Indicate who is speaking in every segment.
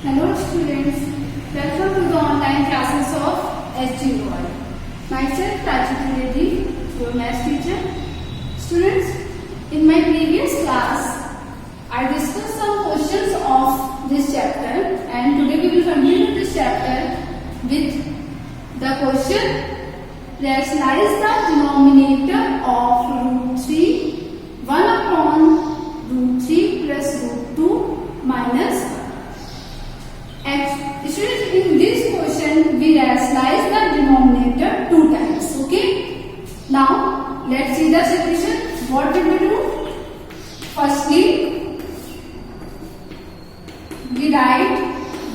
Speaker 1: Hello students, welcome to the online classes of SG World. Myself Prachi Trivedi, your math teacher. Students, in my previous class, I discussed some questions of this chapter and today we will continue this chapter with the question. Rationalize the denominator of root 3, 1 upon root 3 plus root 2 minus 1. Students, in this question we rationalize the denominator 2 times. Okay. Now let's see the solution. What did we do? Firstly, we write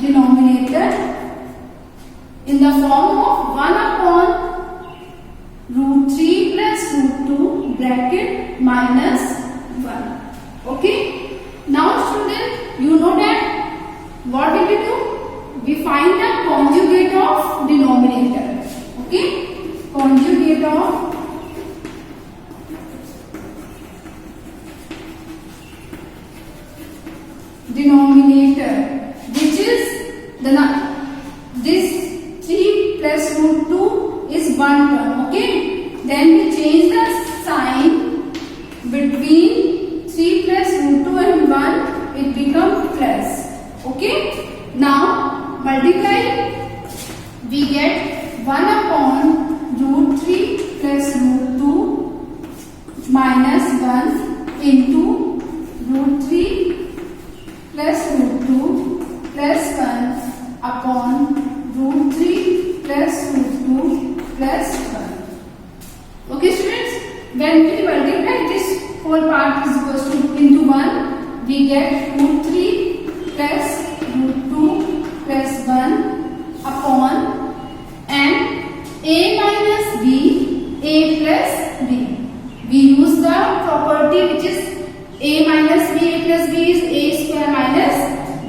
Speaker 1: denominator in the form of 1 upon root 3 plus root 2 bracket minus 1. Okay. Now students, you know that what did we do? We find the conjugate of denominator. Okay. Conjugate of denominator, which is this 3 plus root 2 is 1 term. Okay. Then we change the sign between 3 plus root 2 and 1. It becomes plus. Okay. Now multiply, we get 1 upon root 3 plus root 2 minus 1 into root 3 plus root 2 plus 1 upon root 3 plus root 2 plus 1. Okay students, when we multiply this whole part is equals to into 1, we get root 3 plus root 2 plus 1 upon and a minus b, a plus b. We use the property which is a minus b, a plus b is a square minus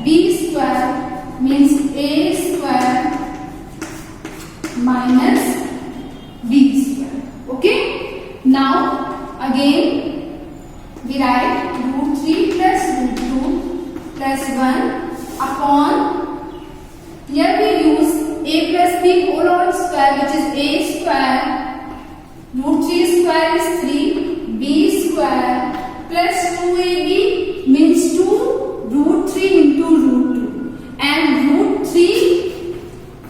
Speaker 1: b square, means a square minus b square. Okay. Now again we write root 3 plus root 2 plus 1 upon, here we use a plus b whole square which is a square, root 3 square is 3, b square plus 2ab means 2 root 3 into root 2 and root 3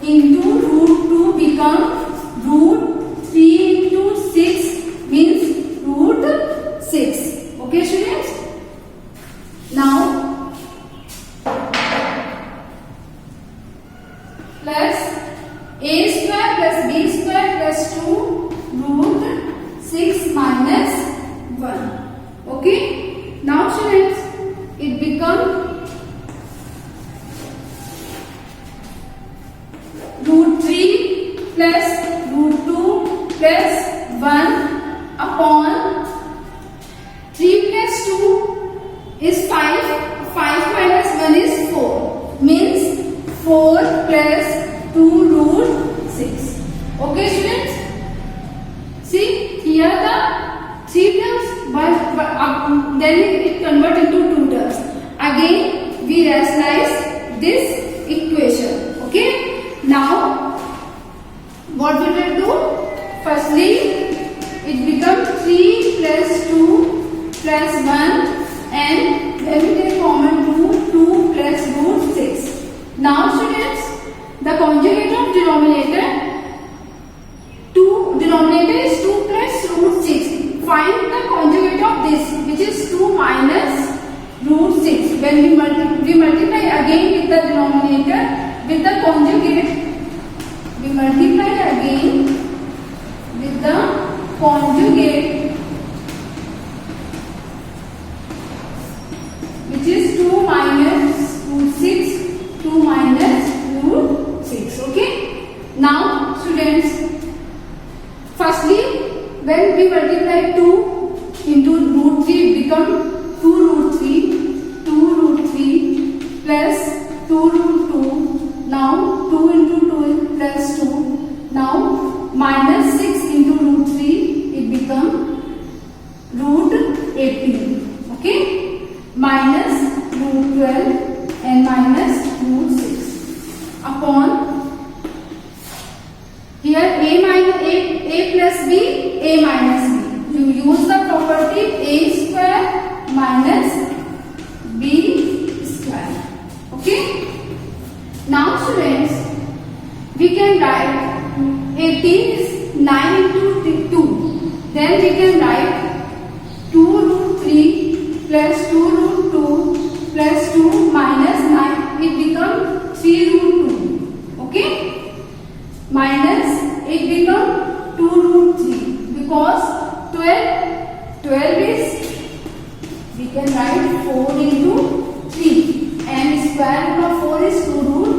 Speaker 1: into root 2 become root 3 into 6 means root 6. Okay students. Now plus a square plus b square plus 2 root 6 minus 1. Okay. Now students, it becomes root 3 plus root 2 plus 1 upon 3 plus 2 is 5. 5 minus 1 is 4. Means 4 plus 2 root 6. Okay students. See here the 3 terms, but then it convert into 2 terms. Again we rationalize this equation. Okay. Now what we will do? Firstly it becomes 3 plus 2 plus 1 and then we take common root 2 plus root 6. Now students, the conjugate of denominator is 2 plus root 6. Find the conjugate of this, which is 2 minus root 6. When we multiply again with the denominator with the conjugate, we multiply again with the conjugate, which is 2 minus root 6, 2 minus root 6. Okay. Now students, firstly when we multiply 2 into root 3, it becomes 2 root 3, 2 root 3 plus 2 root 2. Now 2 into 2 plus 2. Now minus 6 into root 3, it becomes root 18. Okay. Minus root 12 and minus root 6. a plus b, a minus b. You use the property a square minus b square. Okay. Now students, we can write 18 is 9 into 2. Then we can write 2 root 3 plus 2 root 2 plus 2 minus 9. It becomes 3 root 2. Okay. Minus it becomes 2 root 3 because 12 is, we can write 4 into 3 and square root of 4 is 2 root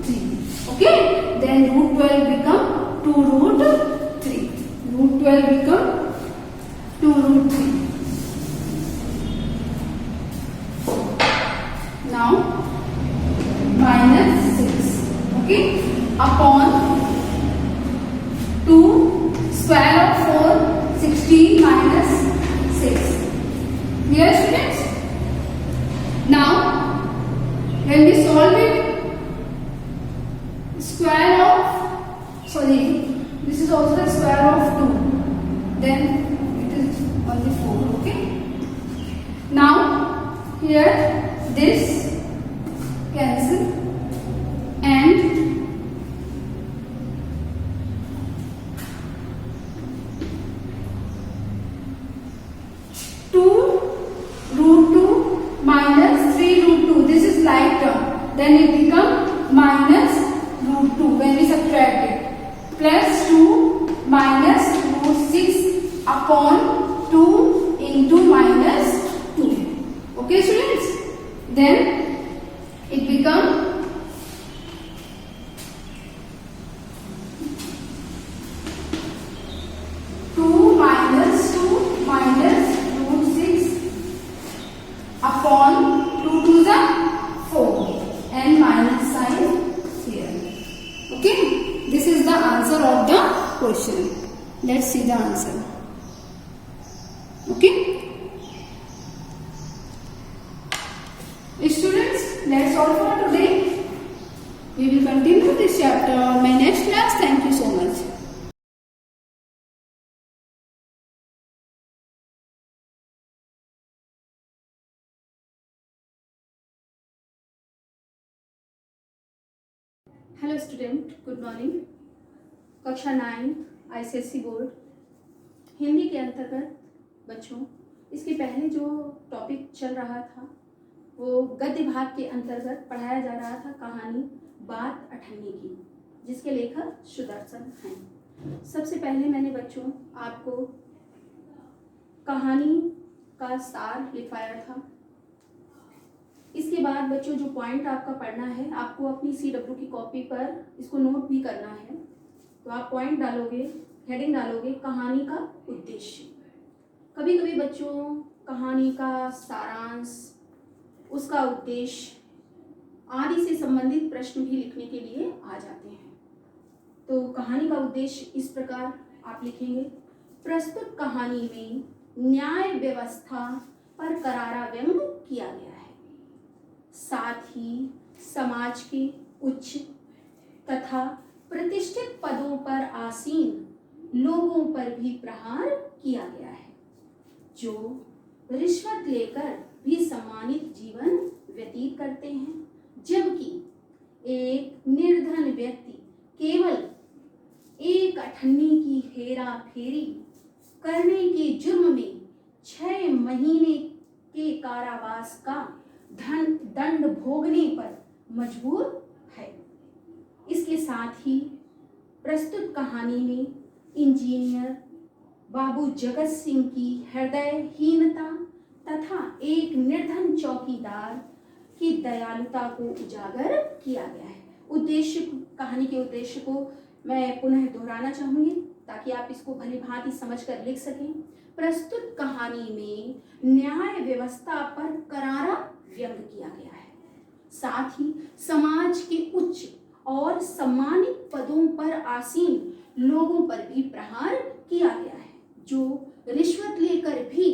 Speaker 1: 3. Okay. Then root 12 become 2 root 3. Root 12 become 2 root 3. Now minus 6. Okay. Upon 2 square of 4, 16 minus 6. Clear students? Now when we solve it, square of, sorry, this is also the square of 2. Then it is only 4. Okay. Now here this cancel and 2 root 2 minus 3 root 2. This is like term. Then it becomes minus root 2 when we subtract it. Plus 2 minus root 6 upon 2 into minus 2. Okay students? Then it becomes 2 minus 2 minus root 6 upon 2 to the 4 and minus sign here. Okay. This is the answer of the question. Let's see the answer. Okay. Students, that's all for today. We will continue this chapter on my next class. Thank you so much.
Speaker 2: Hello student, good morning. कक्षा 9 ICSE board Hindi के अंतर्गत बच्चों, इसके पहले जो topic चल रहा था वो गद्य भाग के अंतर्गत पढ़ाया जा रहा था कहानी बात अठन्नी की, जिसके लेखक सुदर्शन हैं। सबसे पहले मैंने बच्चों आपको कहानी का सार लिखवाया था। इसके बाद बच्चों जो पॉइंट आपका पढ़ना है, आपको अपनी CW की कॉपी पर इसको नोट भी करना है। तो आप पॉइंट डालोगे, हेडिंग डालोगे कहानी का उद्देश्य। कभी कभी बच्चों कहानी का सारांश, उसका उद्देश्य आदि से संबंधित प्रश्न भी लिखने के लिए आ जाते हैं। तो कहानी का उद्देश्य इस प्रकार आप लिखेंगे। प्रस्तुत कहानी में न्याय व्यवस्था पर करारा व्यंग किया गया है, साथ ही समाज के उच्च तथा प्रतिष्ठित पदों पर आसीन लोगों पर भी प्रहार किया गया है, जो रिश्वत लेकर भी सम्मानित जीवन व्यतीत करते हैं, जबकि एक निर्धन व्यक्ति केवल एक अठन्नी की हेरा फेरी करने के जुर्म में 6 महीने के कारावास का दंड भोगने पर मजबूर है। इसके साथ ही प्रस्तुत कहानी में इंजीनियर बाबू जगत सिंह की हृदयहीनता तथा एक निर्धन चौकीदार की दयालुता को उजागर किया गया है। उद्देश्य, कहानी के उद्देश्य को मैं पुनः दोहराना चाहूंगी ताकि आप इसको भली भांति समझकर लिख सकें। प्रस्तुत कहानी में न्याय व्यवस्था पर करारा व्यंग किया गया है, साथ ही समाज के उच्च और सम्मानित पदों पर आसीन लोगों पर भी प्रहार किया गया है, जो रिश्वत लेकर भी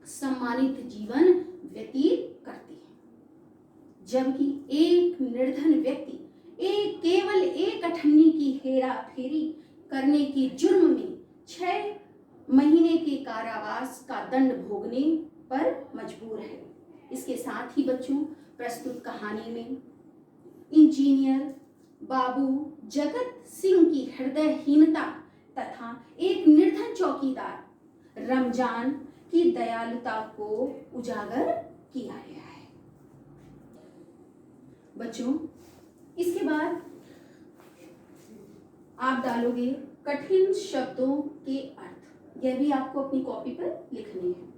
Speaker 2: सम्मानित जीवन व्यतीत करते हैं, जबकि एक निर्धन व्यक्ति केवल एक अठन्नी की हेरा फेरी करने के जुर्म में 6 महीने के कारावास का दंड भोगने पर मजबूर है। इसके साथ ही बच्चों प्रस्तुत कहानी में इंजीनियर बाबू जगत सिंह की हृदयहीनता तथा एक निर्धन चौकीदार रमजान की दयालुता को उजागर किया गया है। बच्चों इसके बाद आप डालोगे कठिन शब्दों के अर्थ। यह भी आपको अपनी कॉपी पर लिखने हैं।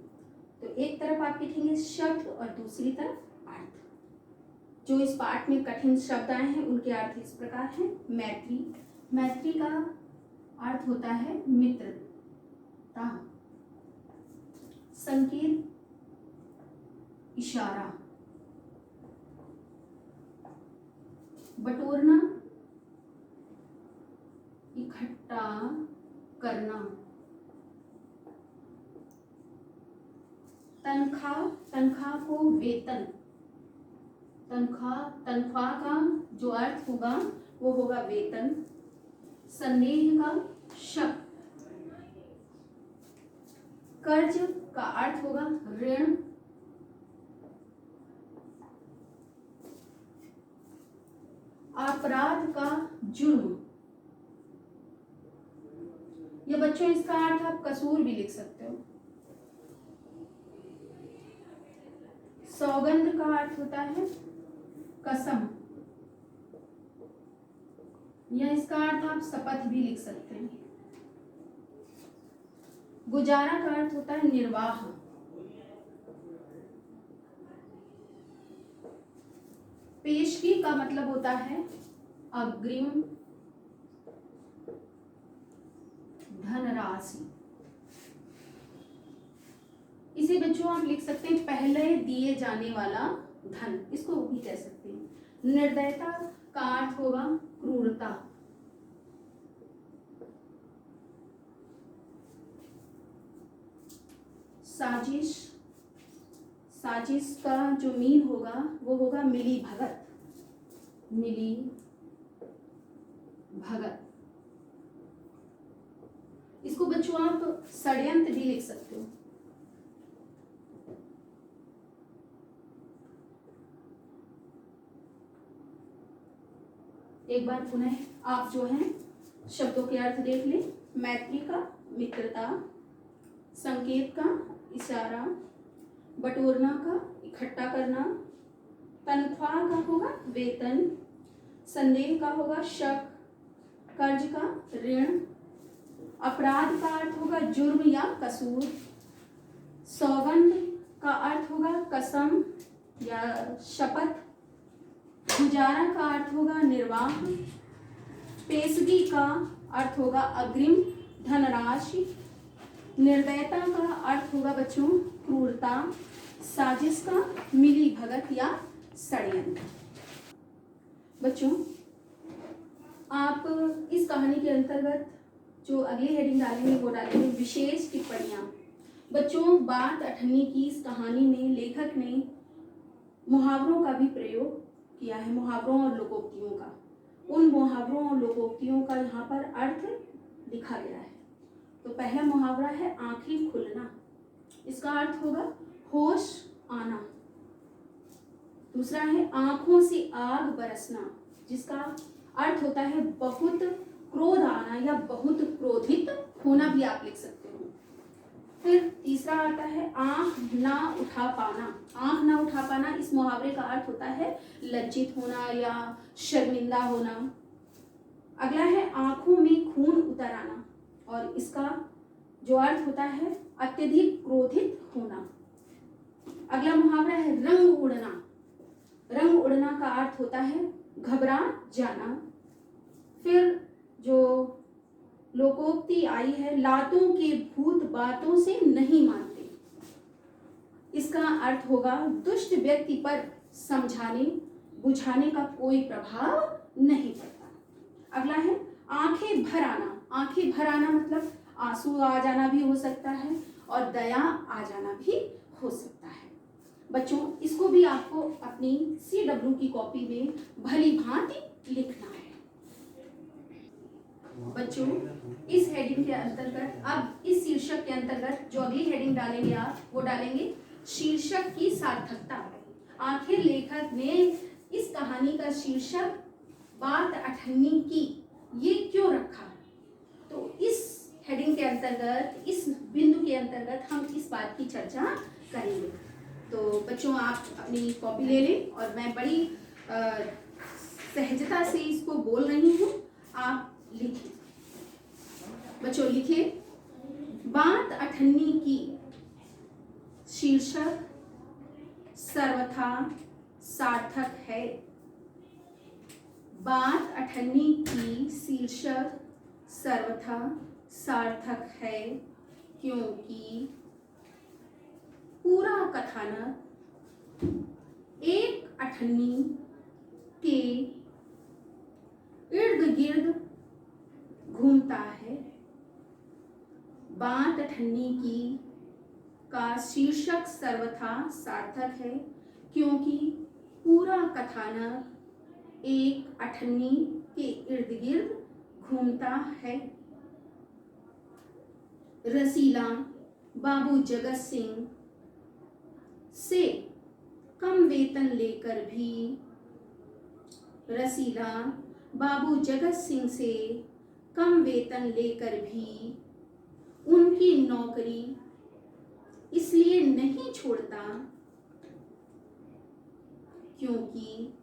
Speaker 2: तो एक तरफ आप लिखेंगे शब्द और दूसरी तरफ अर्थ। जो इस पाठ में कठिन शब्द आए हैं उनके अर्थ इस प्रकार हैं। मैत्री, मैत्री का अर्थ होता है मित्रता। संकेत, इशारा। बटोरना, इकट्ठा करना। तनख्वाह, तनख्वाह को वेतन। तनख्वाह का जो अर्थ होगा वो होगा वेतन। संदेह का शक। कर्ज का अर्थ होगा ऋण। अपराध का जुर्म। ये बच्चों इसका अर्थ आप कसूर भी लिख सकते हो। सौगंध का अर्थ होता है कसम, या इसका अर्थ आप शपथ भी लिख सकते हैं। गुजारा का अर्थ होता है निर्वाह। पेशगी का मतलब होता है अग्रिम धनराशि। इसे बच्चों आप लिख सकते हैं पहले दिए जाने वाला धन, इसको भी कह सकते हैं। निर्दयता का अर्थ होगा क्रूरता। साजिश, साजिश का जो मीन होगा वो होगा मिली भगत। मिली भगत। इसको बच्चों आप षड्यंत्र भी लिख सकते हो। एक बार पुनः आप जो है शब्दों के अर्थ देख ले। मैत्री का मित्रता, संकेत का इशारा, बटोरना का इकट्ठा करना, तनख्वाह का होगा वेतन, संदेह का होगा शक, कर्ज का ऋण, अपराध का अर्थ होगा जुर्म या कसूर, सौगंध का अर्थ होगा कसम या शपथ, गुजारा का अर्थ होगा निर्वाह, पेशगी का अर्थ होगा अग्रिम धनराशि, निर्दयता का अर्थ होगा बच्चों क्रूरता, साजिश का मिली भगत या षड्यंत्र। बच्चों आप इस कहानी के अंतर्गत जो अगली हेडिंग डालेंगे वो डालेंगे विशेष टिप्पणियां। बच्चों बात अठन्नी की इस कहानी में लेखक ने मुहावरों का भी प्रयोग किया है, मुहावरों और लोकोक्तियों का। उन मुहावरों और लोकोक्तियों का यहाँ पर अर्थ लिखा गया है। तो पहला मुहावरा है आंखें खुलना, इसका अर्थ होगा होश आना। दूसरा है आंखों से आग बरसना, जिसका अर्थ होता है बहुत क्रोध आना या बहुत क्रोधित होना भी आप लिख सकते हो। फिर तीसरा आता है आंख ना उठा पाना। आंख ना उठा पाना इस मुहावरे का अर्थ होता है लज्जित होना या शर्मिंदा होना। अगला है आंखों में खून उतर आना, और इसका जो अर्थ होता है अत्यधिक क्रोधित होना। अगला मुहावरा है रंग उड़ना। रंग उड़ना का अर्थ होता है घबरा जाना। फिर जो लोकोक्ति आई है लातों के भूत बातों से नहीं मानते, इसका अर्थ होगा दुष्ट व्यक्ति पर समझाने बुझाने का कोई प्रभाव नहीं पड़ता। अगला है आंखें भर आना। आंखें भर आना मतलब आंसू आ जाना भी हो सकता है और दया आ जाना भी हो सकता है। बच्चों इसको भी आपको अपनी CW की कॉपी में भली भांति लिखना है। बच्चों इस हेडिंग के अंतर्गत, अब इस शीर्षक के अंतर्गत जो अगली हेडिंग डालेंगे आप, वो डालेंगे शीर्षक की सार्थकता। आखिर लेखक ने इस कहानी का शीर्षक बात अठन्नी की ये क्यों रखा? तो इस हेडिंग के अंतर्गत, इस बिंदु के अंतर्गत हम इस बात की चर्चा करेंगे। तो बच्चों आप अपनी कॉपी ले लें और मैं बड़ी सहजता से इसको बोल रही हूँ, आप लिखें। बच्चों लिखें, बात अठन्नी की शीर्षक सर्वथा सार्थक है। बात अठन्नी की शीर्षक सर्वथा सार्थक है क्योंकि पूरा कथानक एक अठन्नी के इर्द गिर्द घूमता है। बात अठन्नी की का शीर्षक सर्वथा सार्थक है क्योंकि पूरा कथानक एक अठन्नी के इर्द गिर्द घूमता है। रसीला बाबू जगत सिंह से कम वेतन लेकर भी, रसीला बाबू जगत सिंह से कम वेतन लेकर भी उनकी नौकरी इसलिए नहीं छोड़ता क्योंकि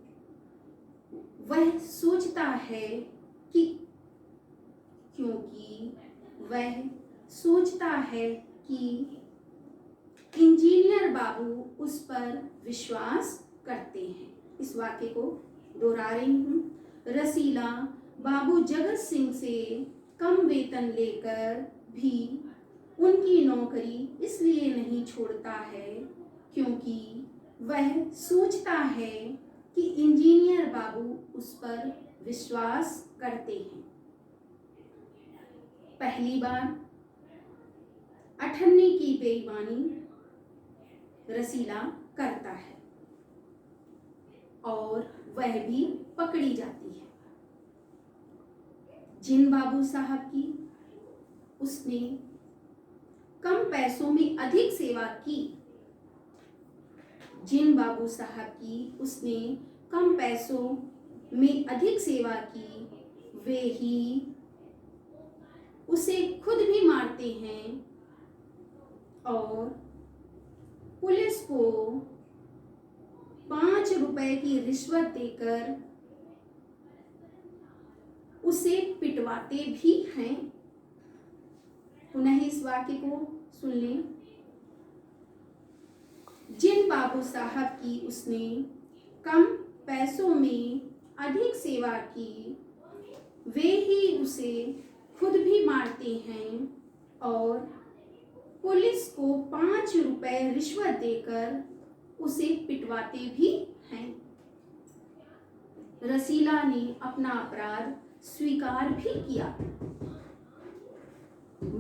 Speaker 2: वह सोचता है कि इंजीनियर बाबू उस पर विश्वास करते हैं। इस वाक्य को दोहरा रही हूँ। रसीला बाबू जगत सिंह से कम वेतन लेकर भी उनकी नौकरी इसलिए नहीं छोड़ता है क्योंकि वह सोचता है कि इंजीनियर बाबू उस पर विश्वास करते हैं। पहली बार अठन्नी की बेईमानी रसीला करता है और वह भी पकड़ी जाती है। जिन बाबू साहब की उसने कम पैसों में अधिक सेवा की, जिन बाबू साहब की उसने कम पैसों में अधिक सेवा की, वे ही उसे खुद भी मारते हैं और पुलिस को 5 रुपए की रिश्वत देकर उसे पिटवाते भी हैं। पुनः इस वाक्य को सुन लें। जिन बाबू साहब की उसने कम पैसों में अधिक सेवा की, वे ही उसे खुद भी मारते हैं और पुलिस को 5 रुपए रिश्वत देकर उसे पिटवाते भी हैं। रसीला ने अपना अपराध स्वीकार भी किया,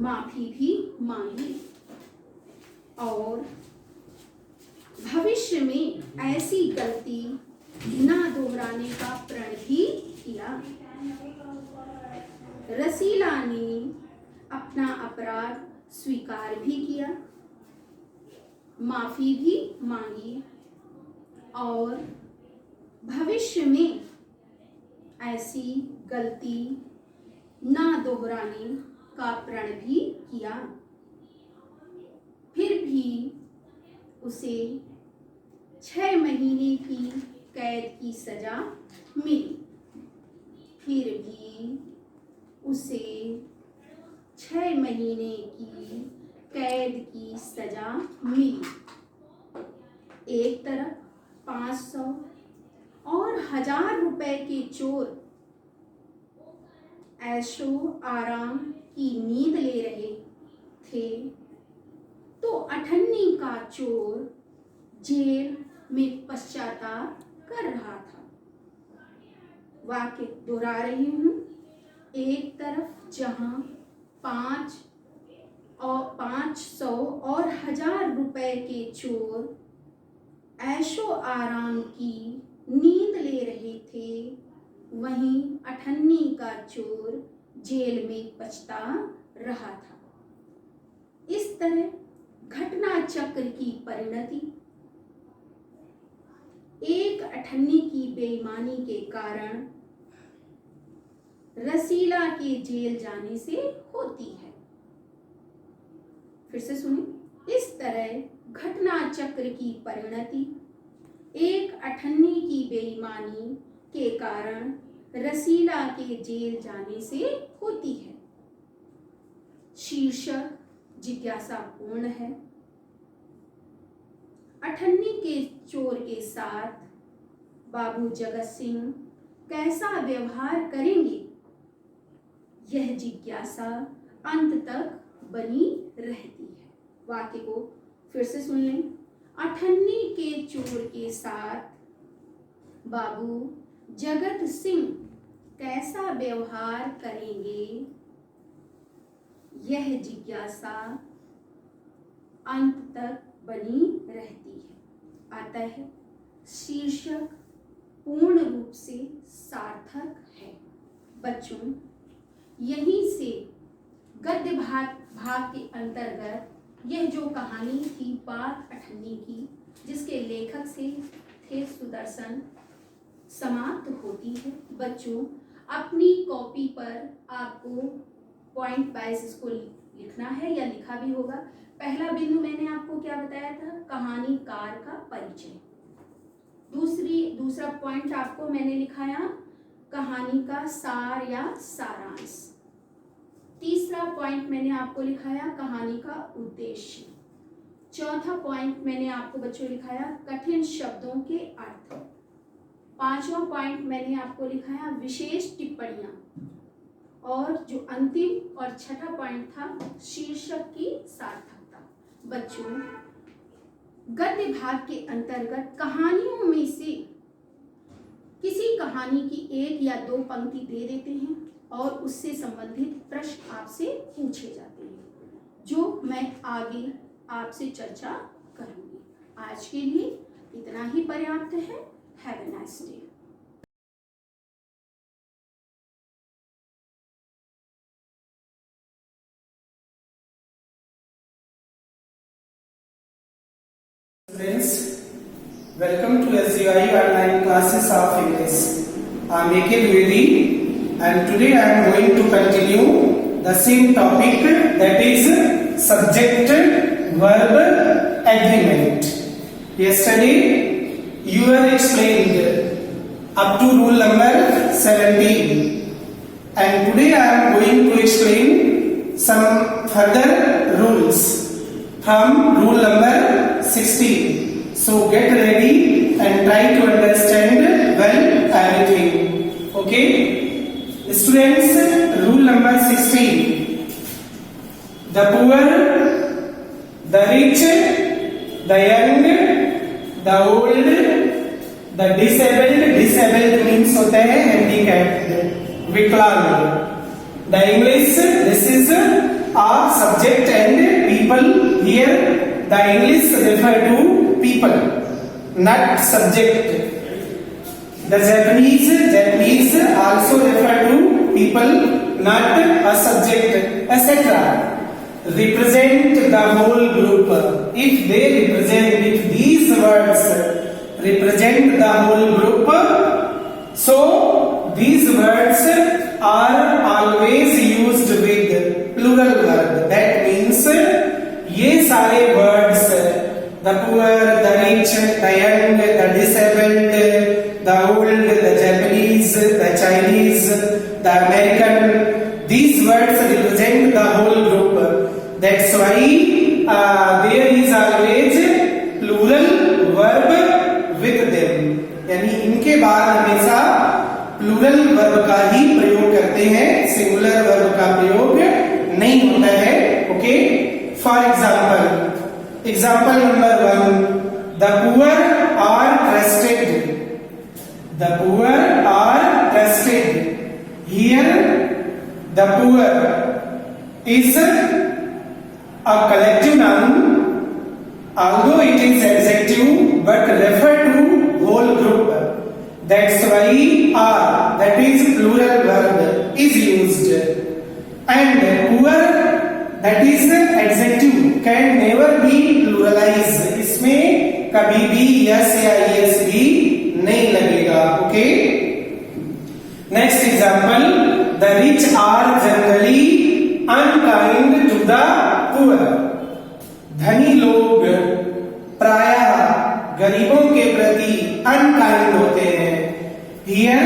Speaker 2: माफी भी मांगी और भविष्य में ऐसी गलती न दोहराने का प्रण भी किया। रसीला ने अपना अपराध स्वीकार भी किया, माफी भी मांगी और भविष्य में ऐसी गलती ना दोहराने का प्रण भी किया। फिर भी उसे 6 महीने की कैद की सजा मिली। फिर भी उसे 6 महीने की कैद की सजा मिली। एक तरफ 500 और 1000 रुपए के चोर ऐशो आराम की नींद ले रहे थे, तो अठन्नी का चोर जेल में पश्चाताप कर रहा था। वाक्य दोहरा रही हूँ। एक तरफ जहां 500 और 1000 रुपए के चोर ऐशो आराम की नींद ले रहे थे, वहीं अठन्नी का चोर जेल में पछता रहा था। इस तरह घटना चक्र की परिणति एक अठन्नी की बेईमानी के कारण रसीला के जेल जाने से होती है। फिर से सुनिए, इस तरह घटना चक्र की परिणति एक अठन्नी की बेईमानी के कारण रसीला के जेल जाने से होती है। शीर्षक जिज्ञासा पूर्ण है। अठन्नी के चोर के साथ बाबू जगत सिंह कैसा व्यवहार करेंगे, यह जिज्ञासा अंत तक बनी रहती है। वाक्य को फिर से सुन लें। अठन्नी के चोर के साथ बाबू जगत सिंह कैसा व्यवहार करेंगे, यह जिज्ञासा अंत तक बनी रहती है। आता है शीर्षक पूर्ण रूप से सार्थक है। बच्चों, यहीं से गद्य भाग के अंतर्गत यह जो कहानी थी बात अठन्नी की, जिसके लेखक से थे सुदर्शन, समाप्त होती है। बच्चों, अपनी कॉपी पर आपको पॉइंट वाइज इसको लिखना है या लिखा भी होगा। पहला बिंदु मैंने आपको क्या बताया था, कहानीकार का परिचय। दूसरा पॉइंट आपको मैंने लिखाया कहानी का सार या सारांश। तीसरा पॉइंट मैंने आपको लिखाया कहानी का उद्देश्य। चौथा पॉइंट मैंने आपको बच्चों लिखाया कठिन शब्दों के अर्थ। पांचवा पॉइंट मैंने आपको लिखाया विशेष टिप्पणियां। और जो अंतिम और छठा पॉइंट था शीर्षक की सार्थकता। बच्चों, गद्य भाग के अंतर्गत कहानियों में से किसी कहानी की एक या दो पंक्ति दे देते हैं और उससे संबंधित प्रश्न आपसे पूछे जाते हैं, जो मैं आगे आपसे चर्चा करूंगी। आज के लिए इतना ही पर्याप्त है। Have a nice day.
Speaker 3: Friends, welcome to SUI online classes of English. I am A.K. Dwivedi and today I am going to continue the same topic, that is subject verb agreement. Yesterday you were explained up to rule number 17 and today I am going to explain some further rules from rule number 16. So get ready and try to understand well everything. Okay? Students, rule number 16. The poor, the rich, the young, the old, the disabled means होता है handicapped, विकलांग. The English, this is a subject and people. Here the English refer to people, not subject. The Japanese also refer to people, not a subject, etc. Represent the whole group. If these words represent the whole group, so these words are always used with plural verb. That means ये सारे words, the poor, the rich, the young, the disabled, the old, the Japanese, the Chinese, the American, these words represent the whole group. That's why there is always plural verb with them. यानी इनके बाद हमेशा plural verb का ही प्रयोग करते हैं, singular verb का प्रयोग नहीं होता है. Okay? For example number 1, the poor are trusted. The poor are trusted. Here the poor is a collective noun, although it is adjective but refer to whole group. That's why are, that is plural verb. is used. And poor, that is adjective, can never be pluralized. इसमें कभी भी yes या yes भी नहीं लगेगा. Okay. Next example, the rich are generally unkind to the poor. धनी लोग प्रायः गरीबों के प्रति अनकाइंड होते हैं. Here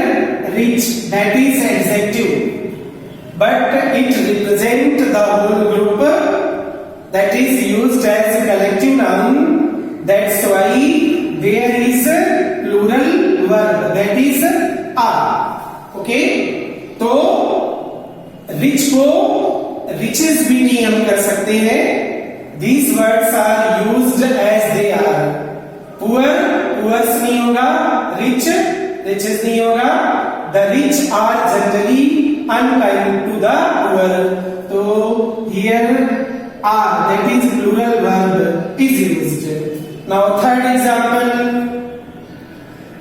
Speaker 3: rich, that is adjective, but it represents the whole group, that is used as a collective noun. That's why there is a plural verb, that is are. Okay, तो rich को riches भी नहीं हम कर सकते हैं. These words are used as they are. Poor, poors नहीं होगा. Rich, riches नहीं होगा. The rich are generally unkind to the poor. So here are, that is plural verb, is used. Now third example,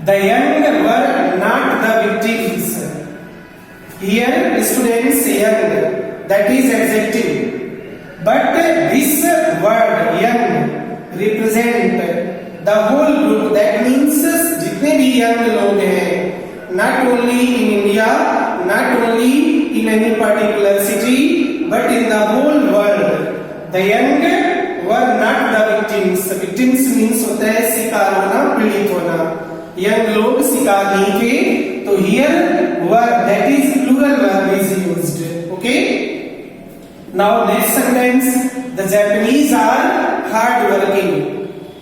Speaker 3: the young were not the victims. Here students young, that is adjective, but this word young represent the whole group. That means जितने भी young लोग हैं, not only in India, not only in any particular city, but in the whole world. The young were not the victims. Victims means होता है शिकार होना, पीड़ित होना. Young लोग शिकार नहीं थे. तो here were, that is plural verb is used. Okay. Now next sentence, the Japanese are hard working.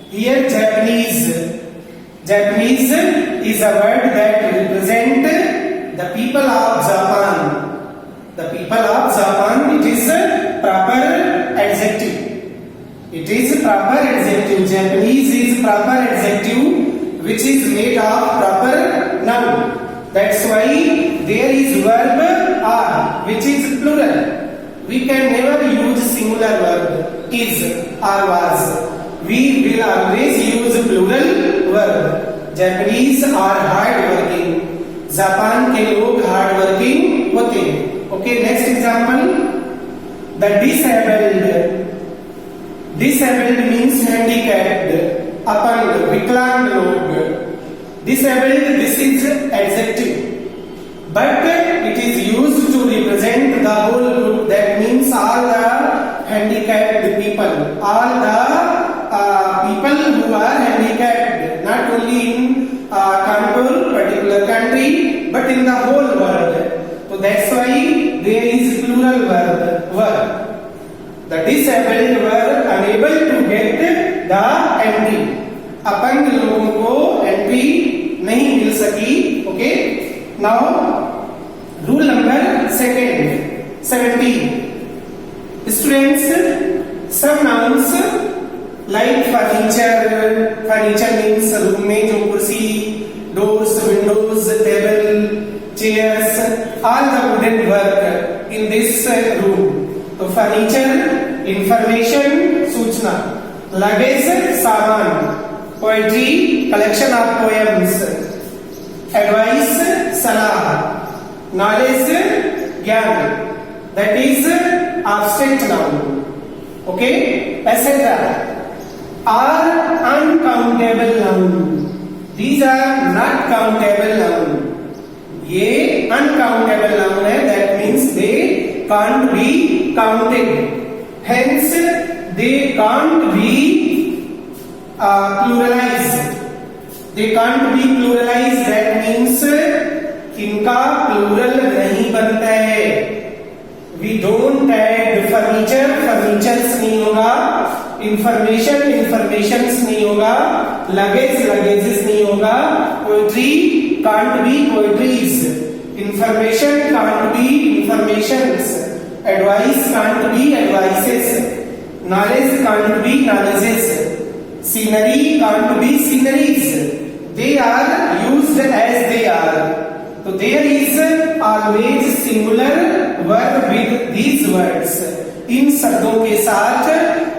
Speaker 3: Here Japanese is a word that represent the people of Japan. The people of Japan, it is a proper adjective. It is a proper adjective. Japanese is proper adjective which is made of proper noun. That's why there is verb are, which is plural. We can never use singular verb is or was. We will always use plural verb. Japanese are hard working. Japan के लोग hard working होते हैं. Okay, next example, the disabled means handicapped, अपंग, विकलांग लोग. Disabled, this is adjective, but it is used to represent the whole group. That means all the handicapped people, all the people who are handicapped, not only in Kanpur particular country, but in the whole world. So that's why there is plural verb. The disabled were unable to get the entry. अपंग लोगों को entry नहीं मिल सकी. Okay. Now rule number 17. Students, some nouns like furniture means room में जो कुर्सी, doors, windows, table, chairs, all the wooden work in this room. तो furniture, information, सूचना. luggage, सामान. poetry, collection of poems. advice, सलाह. knowledge, ज्ञान. that is abstract noun. okay, etc. are uncountable noun. These are not countable noun. ये uncountable noun है. That means they can't be counted. Hence they can't be pluralized. They can't be pluralized. That means इनका plural नहीं बनता है. We don't add furniture, furnitures नहीं होगा. information, informations नहीं होगा. luggage, luggages नहीं होगा. poetry can't be poetries. information can't be informations. advice can't be advices. knowledge can't be knowledges. scenery can't be sceneries. they are used as they are. So there is always singular verb with these words. इन शब्दों के साथ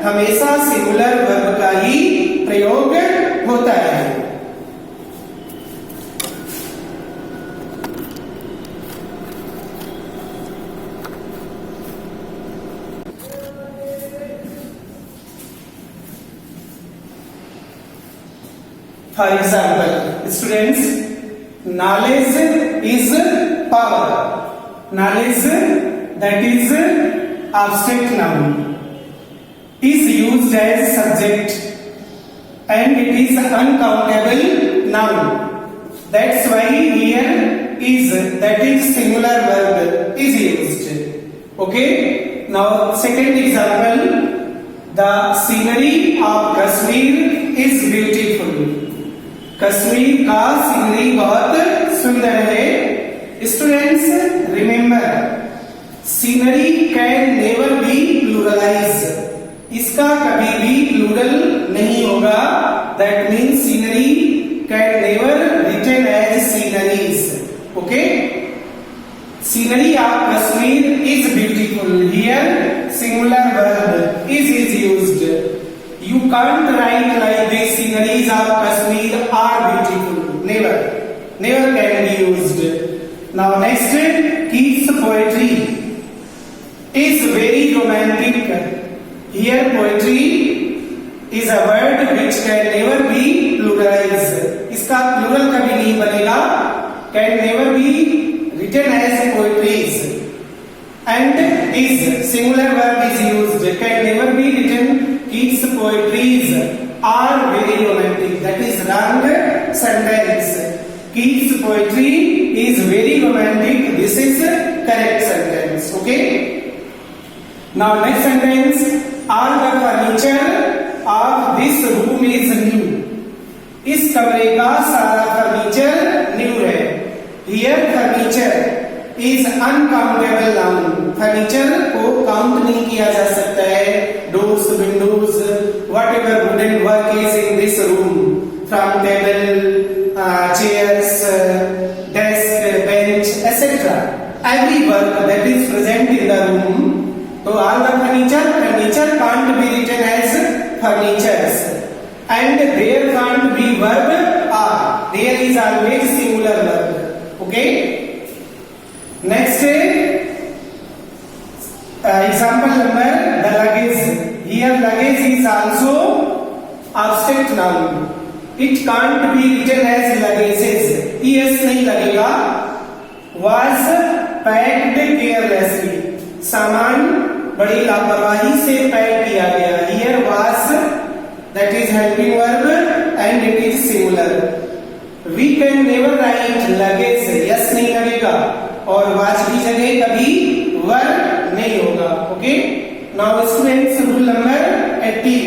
Speaker 3: हमेशा singular verb का ही प्रयोग होता है. For example, students, knowledge is power. Knowledge, that is abstract noun, is used as subject and it is uncountable noun. That's why here is, that is singular verb is used. Okay. Now second example, the scenery of Kashmir is beautiful. Kashmir का scenery बहुत सुंदर है. Students, remember, scenery can never be pluralise. इसका कभी भी plural नहीं होगा. That means scenery can never written as sceneries. Okay. Scenery of Kashmir is beautiful. Here singular verb is used. You can't write like this, sceneries of Kashmir are beautiful. Never can be used. Now next, Keats' poetry is very romantic. Here poetry is a word which can never be pluralized. इसका plural कभी नहीं बनेगा. Can never be written as poetries. And is singular verb is used. Can never be written. Keats' poetries are very romantic. That is wrong sentence. Keats' poetry is very romantic. This is correct sentence. Okay. Now next sentence. All the furniture of this room is new. इस कमरे का सारा furniture new है. Here furniture is uncountable noun. Furniture को count नहीं किया जा सकता है. Doors, windows, whatever wooden work is in this room, from table, chairs, desk, bench, etc. Every work that is present in the room. So all the furniture can't be written as furnitures, and there can't be verb are. There is always singular verb. Okay. Next, example number, the luggage. Here luggage is also abstract noun. It can't be written as luggages. Es नहीं लगेगा. Was packed carelessly. सामान बड़ी लापरवाही से pack किया गया. Here was, that is helping verb and it is singular. We can never write luggage. Yes नहीं लगेगा. और was की जगह कभी verb नहीं होगा. Okay. Now students, rule number 18,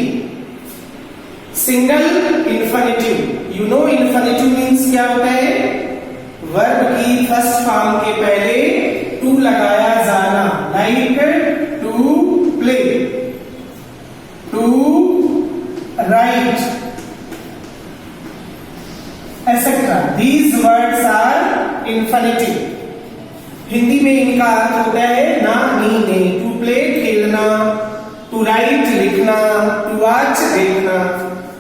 Speaker 3: single infinitive. You know infinitive means क्या होता है? वर्ब की फर्स्ट फॉर्म के पहले टू लगाया जाना. Like to play, to write, etcetera. These words are infinitive. Hindi में इनका अर्थ होता है ना, नी, ने. टू प्ले खेलना, टू राइट लिखना, टू वॉच देखना.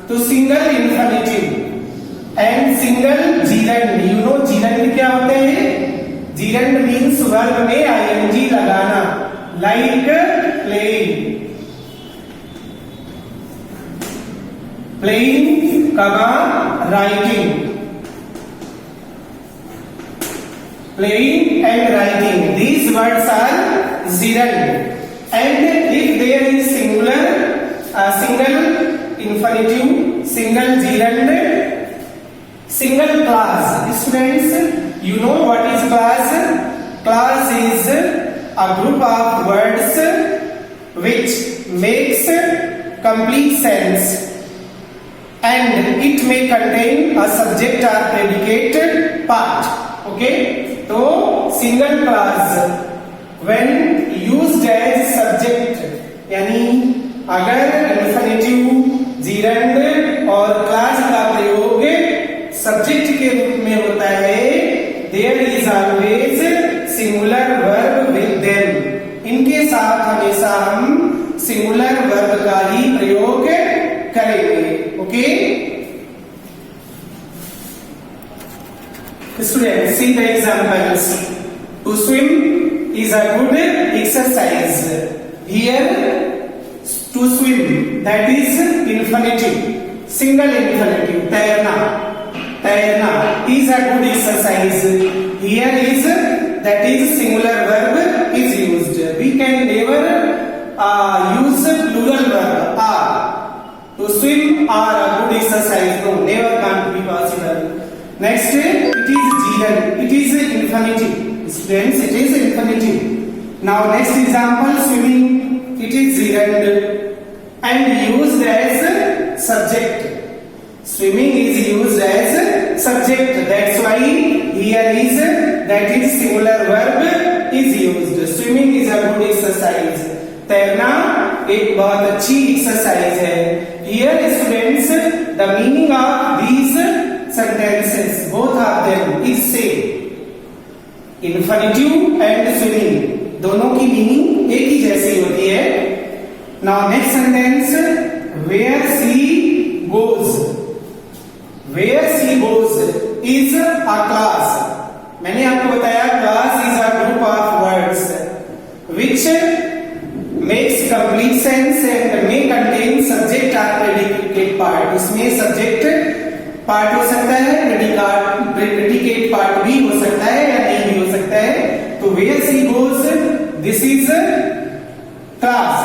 Speaker 3: तो single infinitive and single gerund. You know gerund क्या होता है? जीरंड मीन्स वर्ब में आईएनजी लगाना. Like playing, playing, writing. Playing and writing. These words are gerund. And if there is single infinitive, single gerund, single clause. Students, you know what is clause? Clause is a group of words which makes complete sense, and it may contain a subject or predicate part. Okay. तो single clause when used as subject, यानी अगर infinitive, gerund और class का प्रयोग subject के रूप में होता है, there is always singular verb with them. इनके साथ हमेशा हम सिंगुलर वर्ब का ही प्रयोग करेंगे. Okay. Students, see the examples. To swim is a good exercise. Here, to swim, that is infinitive. Single infinitive तैरना, तैरना is a good exercise. Here is that is singular verb is used. We can never use plural verb are to swim or a good exercise. No, never can't be possible. Next, it is gerund. It is infinitive. Students, it is infinitive. Now next example, swimming. It is gerund and used as subject. Swimming is used as subject. That's why here is that is singular verb is used. Swimming is a good exercise. तैरना एक बहुत अच्छी exercise है. Here students, the meaning of these sentences, both of them is same. Infinitive and swimming दोनों की meaning एक ही जैसी होती है. Now next sentence, where she goes. Where she goes is a class. मैंने आपको बताया class is a group of words which makes complete sense and may contain subject or predicate part. इसमें subject part हो सकता है, predicate part भी हो सकता है या नहीं भी हो सकता है. तो where she goes, this is class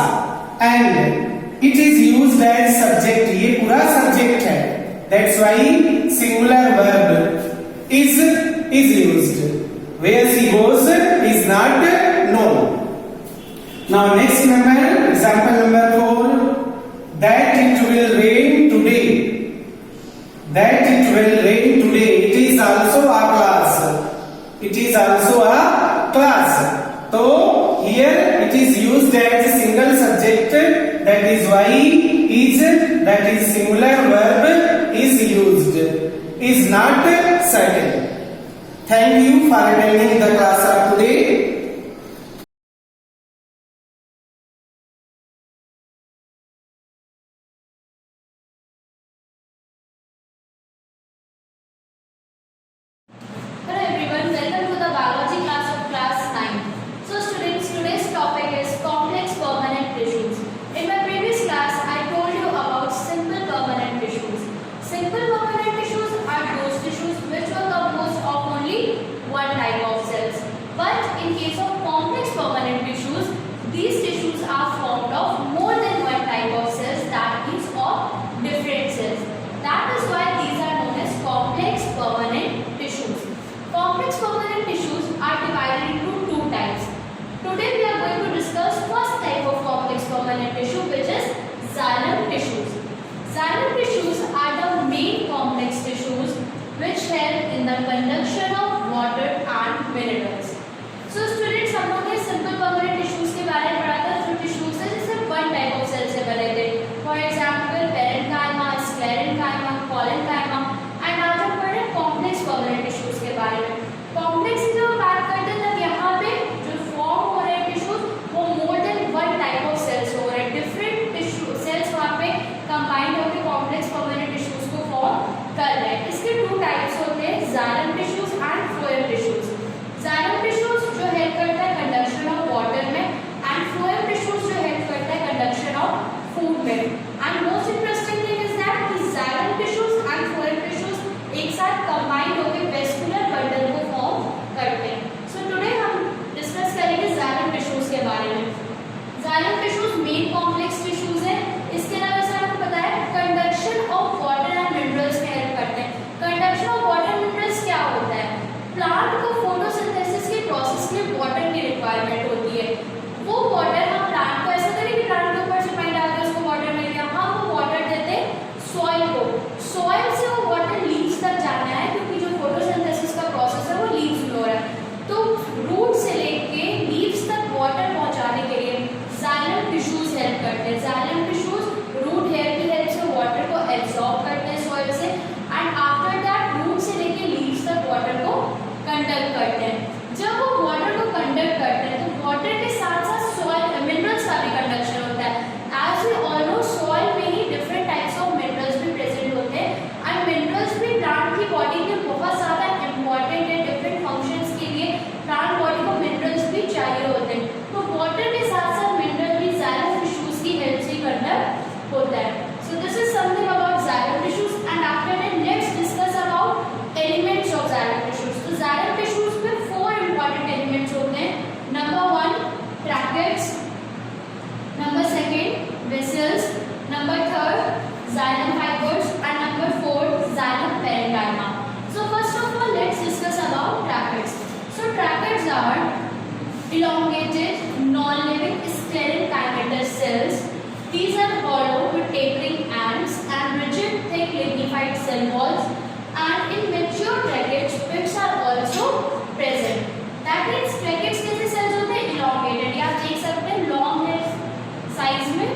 Speaker 3: and it is used as subject. ये पूरा subject है. That's why singular verb is used. Where she goes is not known. Now next number, example number 4, that it will rain today. That it will rain today. It is also a class. It is also a class. So here it is used as a single subject. That is why is that is singular verb is used. Is not certain. Thank you for attending the class of today.
Speaker 2: Hello everyone, welcome to the biology class of class 9. So students, today's topic is complex permanent tissues. In my previous class, I told you about simple permanent tissues. Simple permanent tissues are those tissues which were composed of only one type of cells. But in case of complex permanent tissues, these tissues are formed of more than one type of cells, that is of different cells. That is why these are known as complex permanent tissues. Complex permanent tissues are divided into two types. Today we are going to discuss first type of complex permanent tissue, which is xylem tissues. Xylem tissues are the main complex tissues which help in the conduction of water and minerals. So students, हम लोग ने simple permanent tissues के बारे में पढ़ा था, जो tissues है जिससे one type of cell से बने थे. For example, parenchyma, sclerenchyma, collenchyma. And आज हम पढ़ रहे हैं complex permanent tissues के बारे में. Complex की जब हम बात करते हैं तब यहाँ पे जो form हो रहे हैं tissues वो more than one type of cells हो रहे हैं. Different tissue cells वहाँ पे combined होकर complex permanent tissues को form कर रहे हैं. इसके two types होते हैं, xylem tissues and phloem tissues. Xylem tissues जो help करता है conduction of water में and phloem tissues जो help करता है conduction of food में. And most interesting thing is that कि xylem tissues and phloem tissues एक साथ combined होकर vascular bundle को form करते हैं. So today हम discuss करेंगे xylem tissues के बारे में. Xylem tissues main complex tissues है. इसके अलावा जैसे आपको पता है conduction of water and minerals में help करते हैं. Conduction of water and minerals क्या होता है? प्लांट को फोटोसिंथेसिस के प्रोसेस के लिए वाटर की रिक्वायरमेंट होती है. वो वाटर हम प्लांट को ऐसा करें कि प्लांट के ऊपर से पानी डाल के उसको वाटर मिल गया. हम वो वाटर देते सॉइल को. सॉइल से वो वाटर लीव्स तक जाना है क्योंकि जो फोटोसिंथेसिस का प्रोसेस है वो लीव्स में हो रहा है. तो रूट से लेके लीव्स तक वाटर पहुंचाने के लिए xylem tissues हेल्प करते हैं. xylem tissues रूट हेयर की हेल्प से वाटर को एब्जॉर्ब करते हैं सॉइल से एंड आफ्टर दैट रूट से लेके लीव्स तक वाटर को कंडक्ट करते हैं. जब वो वाटर को कंडक्ट करते हैं तो वाटर के साथ साथ सॉइल मिनरल्स का भी कंडक्शन होता है. As we all know soil में ही डिफरेंट टाइप्स ऑफ मिनरल्स भी प्रेजेंट होते हैं एंड मिनरल्स भी प्लांट की बॉडी में बहुत ज़्यादा इंपॉर्टेंट है. डिफरेंट फंक्शंस के लिए प्लांट बॉडी को मिनरल्स भी चाहिए होते हैं. तो वाटर के साथ साथ मिनरल भी xylem tissues की हेल्प से These are hollow with tapering ends and rigid, thick, lignified cell walls. And in mature brackets, pits are also present. That means brackets कैसे cells होते हैं? Elongated. आप देख सकते हैं long है size में,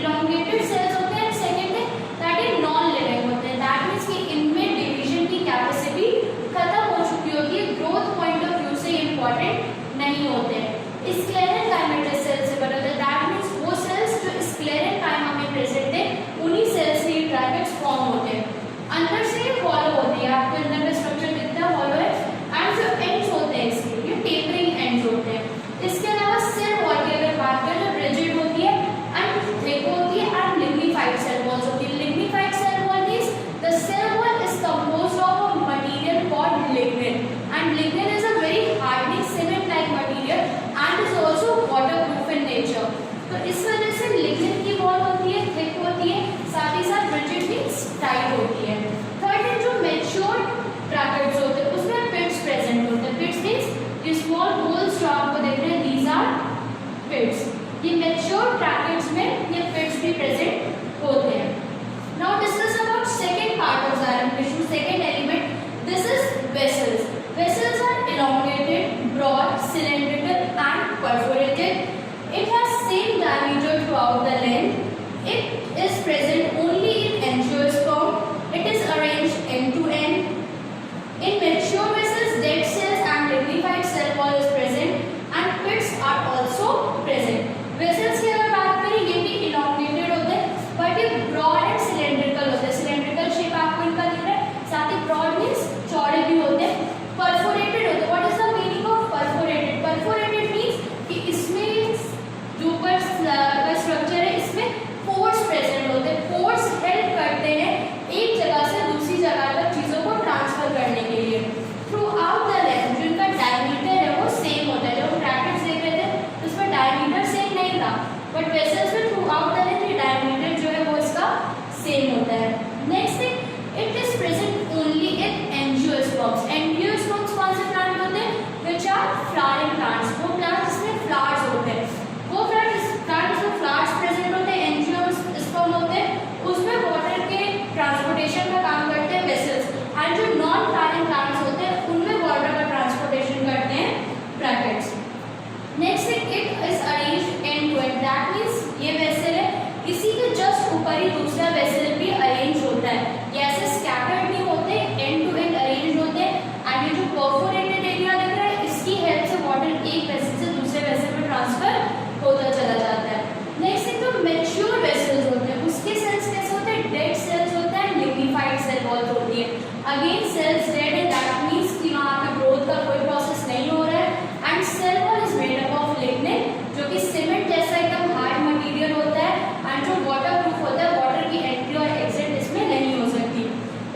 Speaker 2: elongated cells होते हैं. Second है that is non-living होते हैं. That means कि इनमें division की capacity खत्म हो चुकी होती है. Growth point of view से important नहीं होते हैं. Sclerenchymatous cells से बने होते हैं. That means वो cells जो sclerenchyma में present है, उन्हीं cells से ये brackets form होते हैं. अंदर से hollow होती है. आपको अंदर में structure दिखता है hollow है. And जो ends होते हैं इसके, ये tapering ends होते हैं. इसके अलावा cell wall की अगर बात करें तो rigid होती है and thick होती है and lignified cell walls होती है. Lignified cell wall means the cell wall is composed of a material called lignin, and lignin is a very hardy cement-like material and is also waterproof in nature. तो इस वजह से lignin की wall होती है, thick होती है, साथ ही साथ rigid means tight होती है. थर्ड है जो mature brackets होते हैं उसमें pits present होते हैं. Pits means ये small holes जो आपको देख रहे हैं, these are pits. ये mature brackets में ये pits भी present होते हैं. Now discuss about second part of xylem tissue, second element. This is vessels. Vessels are elongated, broad, cylindrical and perforated. It has same diameter throughout the length. It is present only in angiosperm. It is arranged end to end. In mature vessels, dead cells and lignified cell wall is present and pits are also present. Vessels की अगर बात करें ये भी elongated होते हैं but ये broad and cylindrical होते हैं. Cylindrical shape आपको इनका दिख रहा है, साथ ही broad means चौड़े भी होते हैं. Perforated होते हैं. What is the meaning of perforated? Perforated means कि इसमें जो ऊपर स्ट्रक्चर है इसमें पोर्स प्रेजेंट होते हैं. पोर्स हेल्प करते हैं एक जगह से दूसरी जगह तक चीजों को ट्रांसफर करने के लिए. थ्रू आउट द लेंथ जिनका डायमीटर है वो सेम होता है. जब हम ब्रैकेट्स देख रहे थे तो उसमें डायमीटर सेम नहीं था बट वेसल्स में throughout the length diameter जो है वो इसका सेम होता है. Next thing, it is present only in angiosperms. Angiosperms कौन से प्लांट होते हैं? Which are flowering plants. वो प्लांट जिसमें फ्लावर्स होते हैं, वो प्लांट जिसमें फ्लावर्स प्रेजेंट होते हैं, एंजियोस्पर्म होते हैं, उसमें वाटर के ट्रांसपोर्टेशन का काम करते हैं वेसल्स. एंड जो नॉन फ्लावरिंग प्लांट्स होते हैं उनमें वाटर का ट्रांसपोर्टेशन करते हैं brackets. Next thing, it is arranged end to end. That means ये वेसल है, इसी के जस्ट ऊपर ही दूसरा वेसल भी अरेंज होता है. ये ऐसे स्कैटर्ड नहीं होते, एंड टू एंड अरेंज होते हैं. एंड ये जो परफोरेटेड एरिया दिख रहा है इसकी हेल्प से वाटर एक वेसल से दूसरे वेसल में ट्रांसफर होता चला जाता है. नेक्स्ट थिंग, जो मैच्योर वेसल्स होते हैं उसके सेल्स कैसे होते हैं? डेड सेल्स होते हैं, लिग्निफाइड सेल वॉल्स होती है. अगेन सेल्स डेड है, दैट मींस कि वहां पे ग्रोथ का कोई प्रोसेस नहीं हो रहा है. And cell wall is made up of lignin जो कि सीमेंट जैसा एकदम हार्ड मटेरियल होता है एंड जो वाटरप्रूफ होता है. वाटर की एंट्री और एग्जिट इसमें नहीं हो सकती.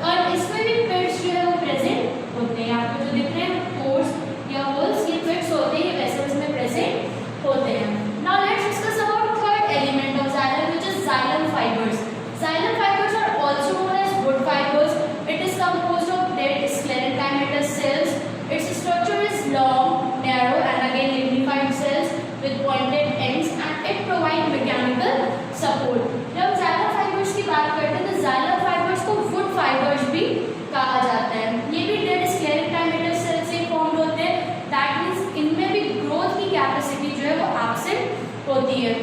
Speaker 2: और इसमें भी पिट्स जो है वो प्रेजेंट होते हैं. आपको जो दिख रहे हैं पोर्स या होल्स, ये पिट्स होते हैं, ये वेसल्स में प्रेजेंट होते हैं. Now let's discuss about third element of xylem which is xylem fibers. Xylem fibers are also known as wood fibers. It is composed of dead sclerenchymatous cells. Its structure is long, narrow and again lignified cells with pointed ends and it provide mechanical support. जब xylem fibers की बात करते हैं तो xylem fibers को wood fibers भी कहा जाता है. ये भी dead sclerenchymatous cells से formed होते हैं. That means इनमें भी growth की कैपेसिटी जो है वो absent होती है.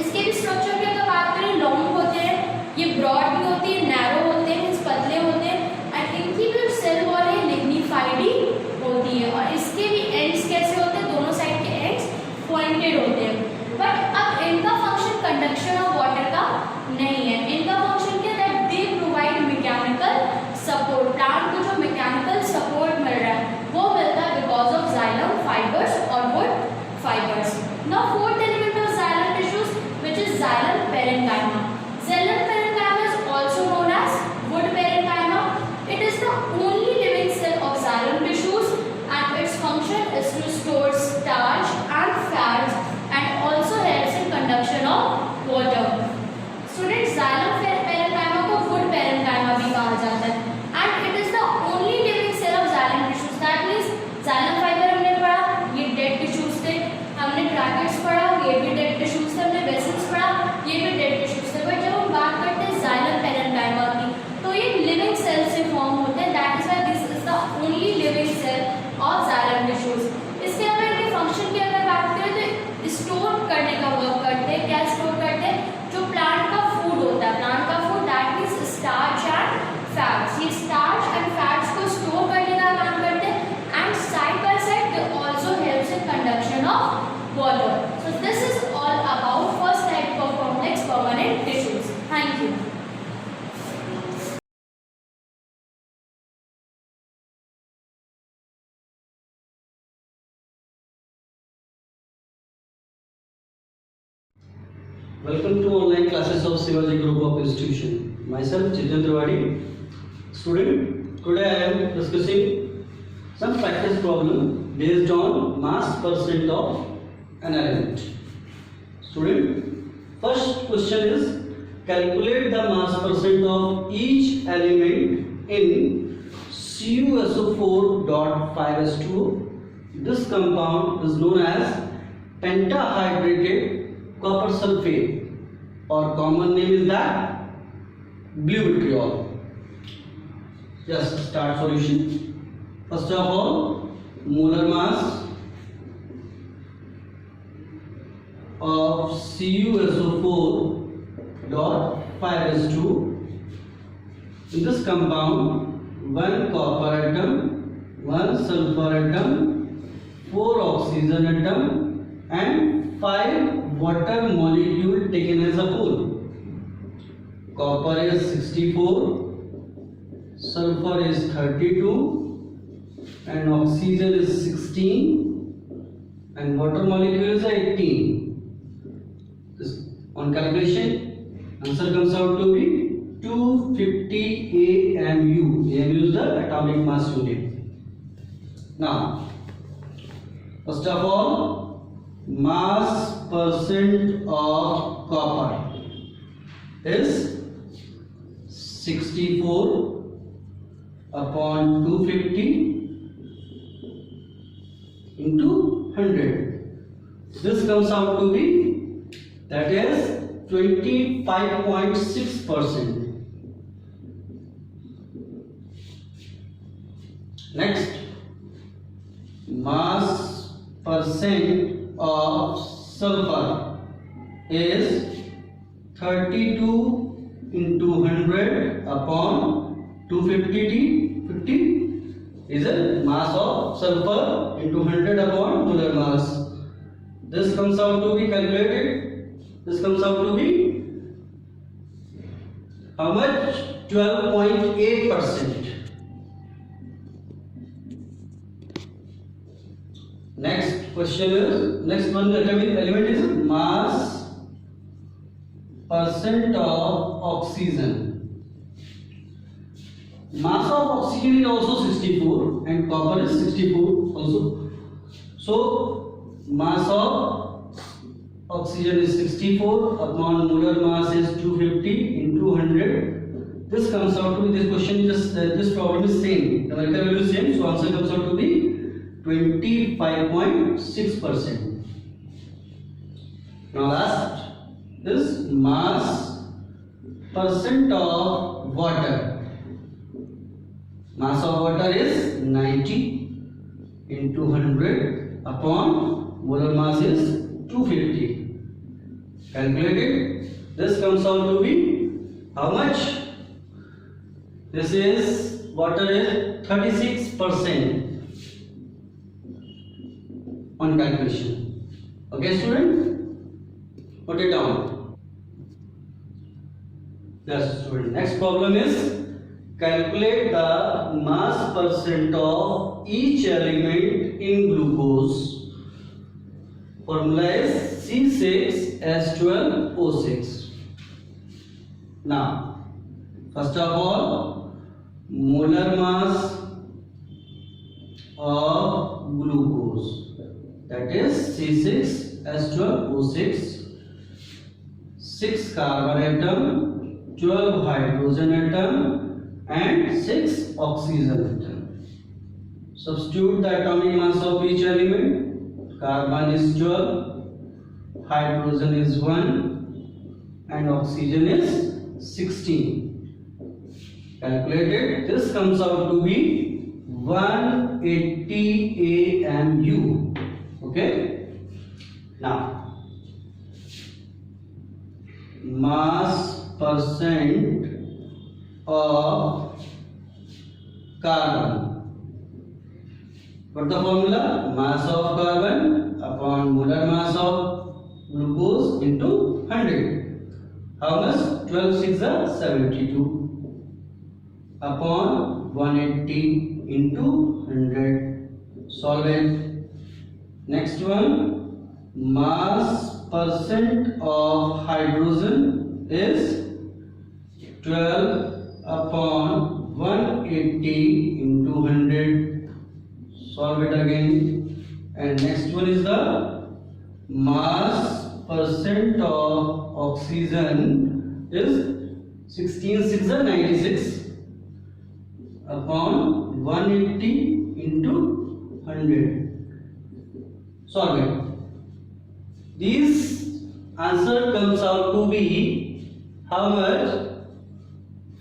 Speaker 2: इसके भी स्ट्रक्चर की अगर बात करें, लॉन्ग होते हैं, ये ब्रॉड भी होती है, नैरो होते हैं, पतले होते हैं एंड इनकी जो सेल वॉल है लिग्निफाइड ही होती है. और इसके भी एंड्स कैसे होते हैं? दोनों साइड के एंड्स पॉइंटेड होते हैं. बट अब इनका फंक्शन कंडक्शन ऑफ वाटर का नहीं है. इनका फंक्शन क्या है? They provide mechanical support. Plant को जो मैकेनिकल सपोर्ट मिल रहा है वो मिलता है बिकॉज ऑफ xylem fibers और wood fibers. Now fourth element of xylem tissues which is xylem
Speaker 4: Welcome to online classes of Shivaji Group of Institution. Myself Jitendra Wadi. Student, today I am discussing some practice problem based on mass percent of an element. Student, first question is calculate the mass percent of each element in CuSO4.5H2O. This compound is known as pentahydrated copper sulfate, or common name is that blue vitriol. Just start solution. First of all, molar mass of CuSO4.5H2O. In this compound, one copper atom, one sulfur atom, 4 oxygen atom, and 5 water molecule taken as a whole. Copper is 64, sulfur is 32, and oxygen is 16, and water molecule is 18. On calculation, answer comes out to be 250 AMU. AMU is the atomic mass unit. Now, first of all, mass percent of copper is 64 upon 250 into 100. This comes out to be, that is 25.6%. Next, mass percent of sulfur is 32 into 100 upon 250 is a mass of sulfur into 100 upon molar mass. This comes out to be calculated. This comes out to be how much? 12.8%. Next question is, next one element is mass percent of oxygen. Mass of oxygen is also 64 and copper is 64 also. So mass of oxygen is 64 upon molar mass is 250 into 100. This comes out to be, this question is this problem is same. The numerical value is same, so answer comes out to be 25.6%. Now last is mass percent of water. Mass of water is 90 into 100 upon molar mass is 250. Calculated. This comes out to be how much? This is water is 36%. On calculation. Okay, student? Put it down. Yes, student. Next problem is calculate the mass percent of each element in glucose. Formula is C6H12O6. Now, first of all, molar mass of glucose, that is C6H12O6, 6 carbon atom, 12 hydrogen atom, and 6 oxygen atom. Substitute the atomic mass of each element. Carbon is 12, hydrogen is 1, and oxygen is 16. Calculated. This comes out to be 180 AMU. Okay. Now, mass percent of carbon. What the formula? Mass of carbon upon molar mass of glucose into 100. How much? 12 6 are 72 upon 180 into 100. Solve it. Next one, mass percent of hydrogen is 12 upon 180 into 100. Solve it again. And next one is the mass percent of oxygen is 16 6 are 96 upon 180 into 100. Solve it. This answer comes out to be how much?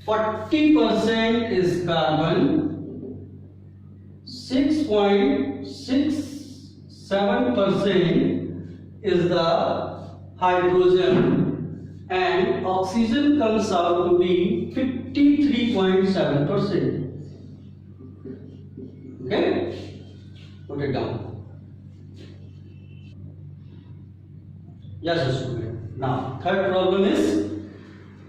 Speaker 4: 40% is carbon, 6.67% is the hydrogen, and oxygen comes out to be 53.7%. Okay, put it down. Yes, student. Now, third problem is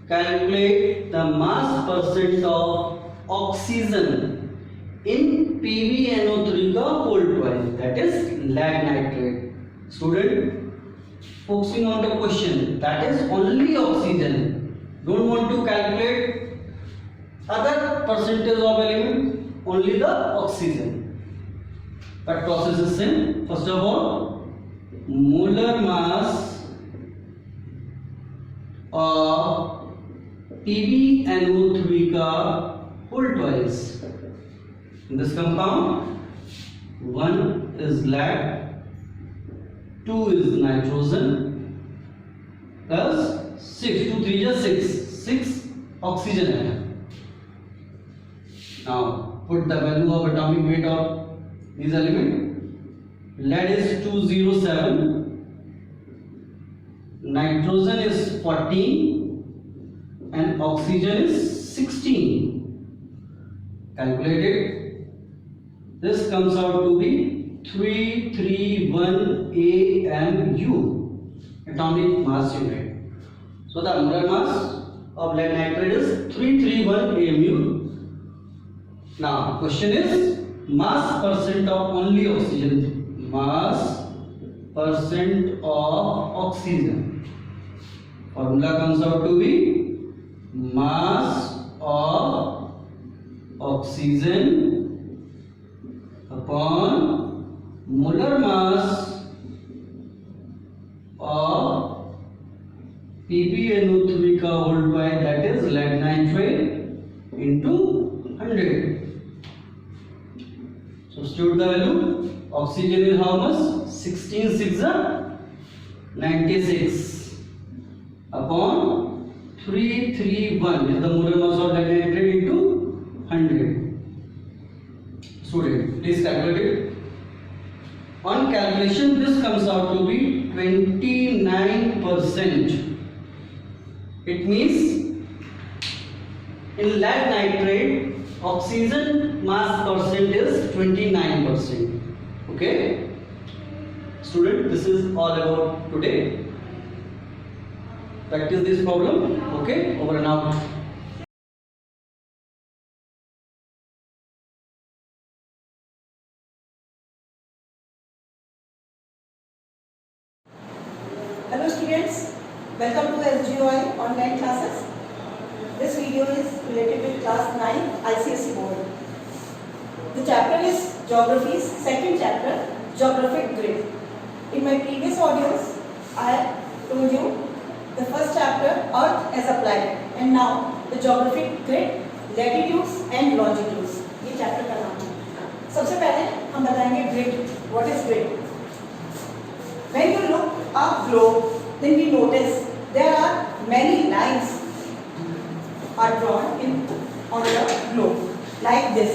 Speaker 4: calculate the mass percent of oxygen in PbNO3 का whole twice, that is lead nitrate. Student, focusing on the question, that is only oxygen. Don't want to calculate other percentage of element, only the oxygen. But process is same. First of all, molar mass of PbNO3 का whole twice. In this compound, 1 is lead, 2 is nitrogen, plus 6, 2 3 is 6 oxygen है. Now put the value of atomic weight of these elements. Lead is 207, nitrogen is 14, and oxygen is 16. Calculate it. This comes out to be 331 AMU, atomic mass unit. So the molar mass of lead nitrate is 331 AMU. Now question is mass percent of only oxygen. Mass percent of oxygen. Formula comes out to be mass of oxygen upon molar mass of PbNO3 का whole twice, that is lead nitrate, into 100. Substitute the value. Oxygen is how much? 16 6 are 96 upon 331 is the molar mass of lead nitrate into 100. Student, please calculate it. On calculation, this comes out to be 29%. It means in lead nitrate, oxygen mass percent is 29%. Okay, student, this is all about today. Practice this problem. Okay, over and out.
Speaker 5: Hello students, welcome to SGOI online classes. This video is related with class 9 ICSE board. The chapter is Geography's second chapter, Geographic Grid. In my previous audios, I told you the first chapter, Earth as a planet, and now the Geographic Grid, latitudes and longitudes. ये chapter का नाम है. सबसे पहले हम बताएंगे grid. What is grid? When you look a globe, then we notice there are many lines are drawn on the globe like this.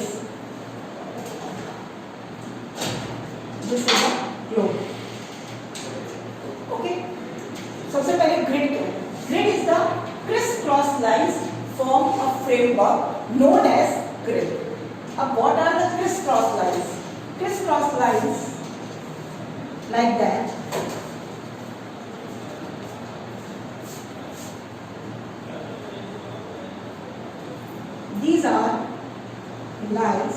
Speaker 5: This is the globe. Okay. सबसे पहले grid क्या है? Grid is the crisscross lines form a framework known as grid. अब what are the crisscross lines? Crisscross lines like that. These are lines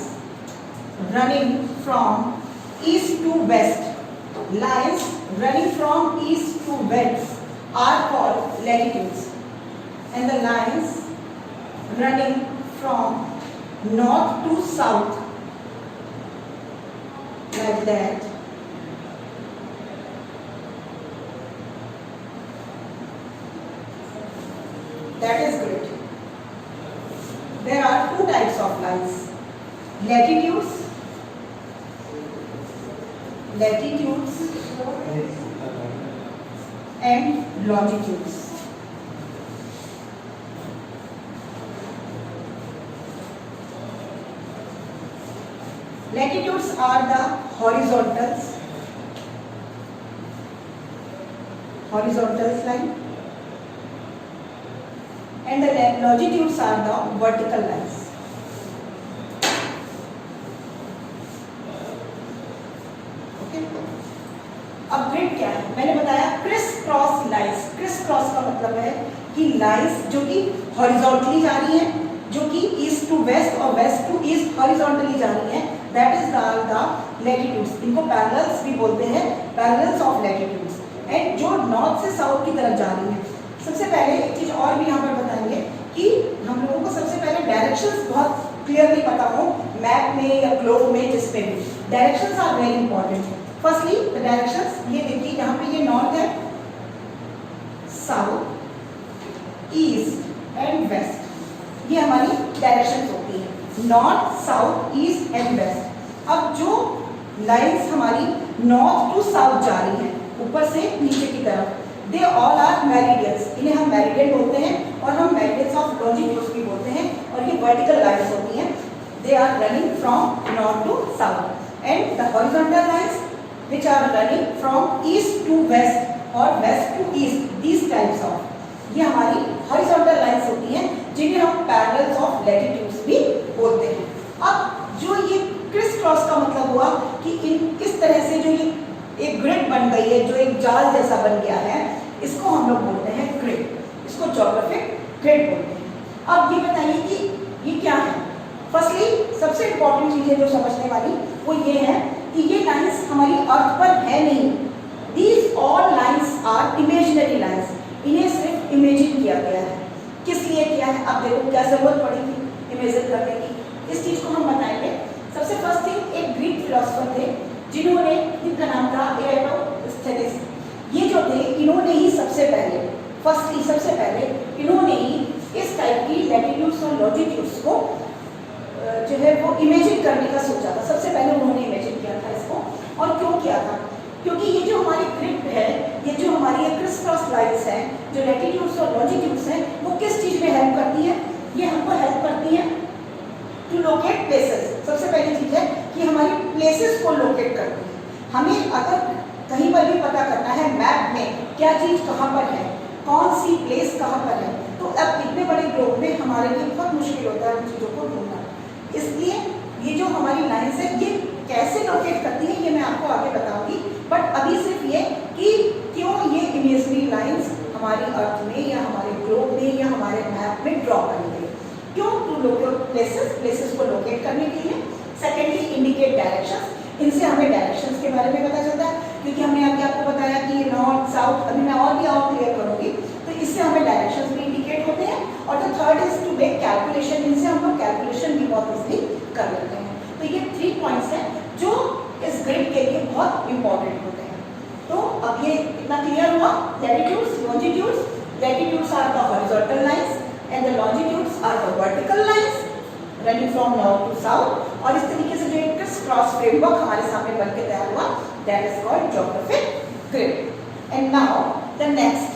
Speaker 5: running from east to west. Lines running from east to west are called latitudes, and the lines running from north to south like that is grid. There are two types of lines: latitudes and longitudes. Latitudes are the horizontals line, and the longitudes are the vertical lines. Okay? अब grid क्या है? मैंने बताया criss cross lines. Criss cross का मतलब है कि lines जो कि हॉरिजॉन्टली जा रही हैं, जो कि ईस्ट टू वेस्ट और वेस्ट टू ईस्ट हॉरिजॉन्टली जा रही हैं, दैट इज द लैटिट्यूड्स। इनको पैरेलल्स भी बोलते हैं, पैरेलल्स ऑफ लैटिट्यूड्स। एंड जो नॉर्थ से साउथ की तरफ जा रही है, सबसे पहले एक चीज और भी यहाँ पर बताएंगे कि हम लोगों को सबसे पहले डायरेक्शंस बहुत क्लियरली पता हो, मैप में या ग्लोब में, जिस पे भी directions are very important. Firstly the directions, ये देखिए यहाँ पे ये नॉर्थ है, साउथ, ईस्ट एंड वेस्ट, ये हमारी डायरेक्शंस होती है, north, south, east and west. अब जो लाइंस हमारी नॉर्थ टू साउथ जा रही हैं, ऊपर से नीचे की तरफ, दे ऑल आर मेरिडियंस। इन्हें हम मेरिडियन बोलते हैं और हम मेरिडियंस ऑफ लॉन्जिट्यूड्स भी बोलते हैं, और ये वर्टिकल लाइंस होती हैं। They are running from north to south, and the horizontal lines which are running from east to west और west to east, these types of, ये हमारी horizontal lines होती हैं, जिन्हें हम parallels of latitudes भी बोलते हैं। अब जो ये क्रिस क्रॉस का मतलब हुआ कि इस तरह से जो ये एक ग्रिड बन गई है, जो एक जाल जैसा बन गया है, इसको हम लोग बोलते हैं ग्रिड, इसको ज्योग्राफिक ग्रिड बोलते हैं। अब ये बताइए कि ये क्या है। फर्स्टली सबसे इंपॉर्टेंट चीज है जो समझने वाली, वो ये है कि ये लाइंस हमारी अर्थ पर है नहीं। These all lines are imaginary lines, इन्हें सिर्फ इमेजिन किया गया है। किस लिए किया है? अब देखो क्या जरूरत पड़ेगी इमेजिन करने की, इस चीज को हम बताएंगे। सबसे फर्स्ट थिंग, एक ग्रीक फिलोसोफर थे जिन्होंने, जिनका नाम था एरिस्टोटेलिस। ये जो थे, इन्होंने ही सबसे पहले इन्होंने ही इस टाइप की लैटिट्यूड्स और लॉन्जिट्यूड्स को जो है वो इमेजिन करने का सोचा था। सबसे पहले उन्होंने इमेजिन किया था इसको। और क्यों किया था? क्योंकि ये जो हमारी ग्रिड है, ये जो हमारी क्रिस क्रॉस लाइंस हैं, जो लैटिट्यूड्स और लॉन्जिट्यूड्स हैं, वो किस चीज में हेल्प करती है? ये हमको हेल्प करती है टू लोकेट प्लेसेस। सबसे पहली चीज है कि हमारी प्लेसेस को लोकेट करती है। हमें अगर कहीं पर भी पता करना है मैप में क्या चीज कहाँ पर है, कौन सी प्लेस कहाँ पर है, तो अब इतने बड़े ग्लोब में हमारे लिए बहुत मुश्किल होता है उन चीजों को ढूंढना। इसलिए ये जो हमारी लाइंस है, ये कैसे लोकेट करती है ये मैं आपको आगे बताऊंगी। बट अभी सिर्फ ये कि क्यों ये इमेजनरी लाइंस हमारी अर्थ में या हमारे ग्लोब में या हमारे मैप में ड्रॉ करनी गई, क्यों? टू लोकेट प्लेसेस को लोकेट करने के लिए। सेकेंडली, इंडिकेट डायरेक्शंस, इनसे हमें डायरेक्शंस के बारे में पता चलता है, क्योंकि हमने अभी आपको बताया कि नॉर्थ साउथ, अभी मैं और भी और क्लियर करूंगी, तो इससे हमें डायरेक्शंस भी इंडिकेट होते हैं। और the third is to make calculation, इनसे हम लोग कैलकुलेशन भी बहुत इजीली कर लेते हैं। तो ये 3 पॉइंट्स हैं जो इस ग्रिड के लिए बहुत इंपॉर्टेंट होते हैं। तो अब ये इतना क्लियर हुआ। Latitudes, longitudes, latitudes are the horizontal lines and the longitudes are the vertical lines running from north to south. और इस तरीके से जो एक क्रिस क्रॉस फ्रेमवर्क हमारे सामने बनके तैयार हुआ, that is called geographic grid. And now the next,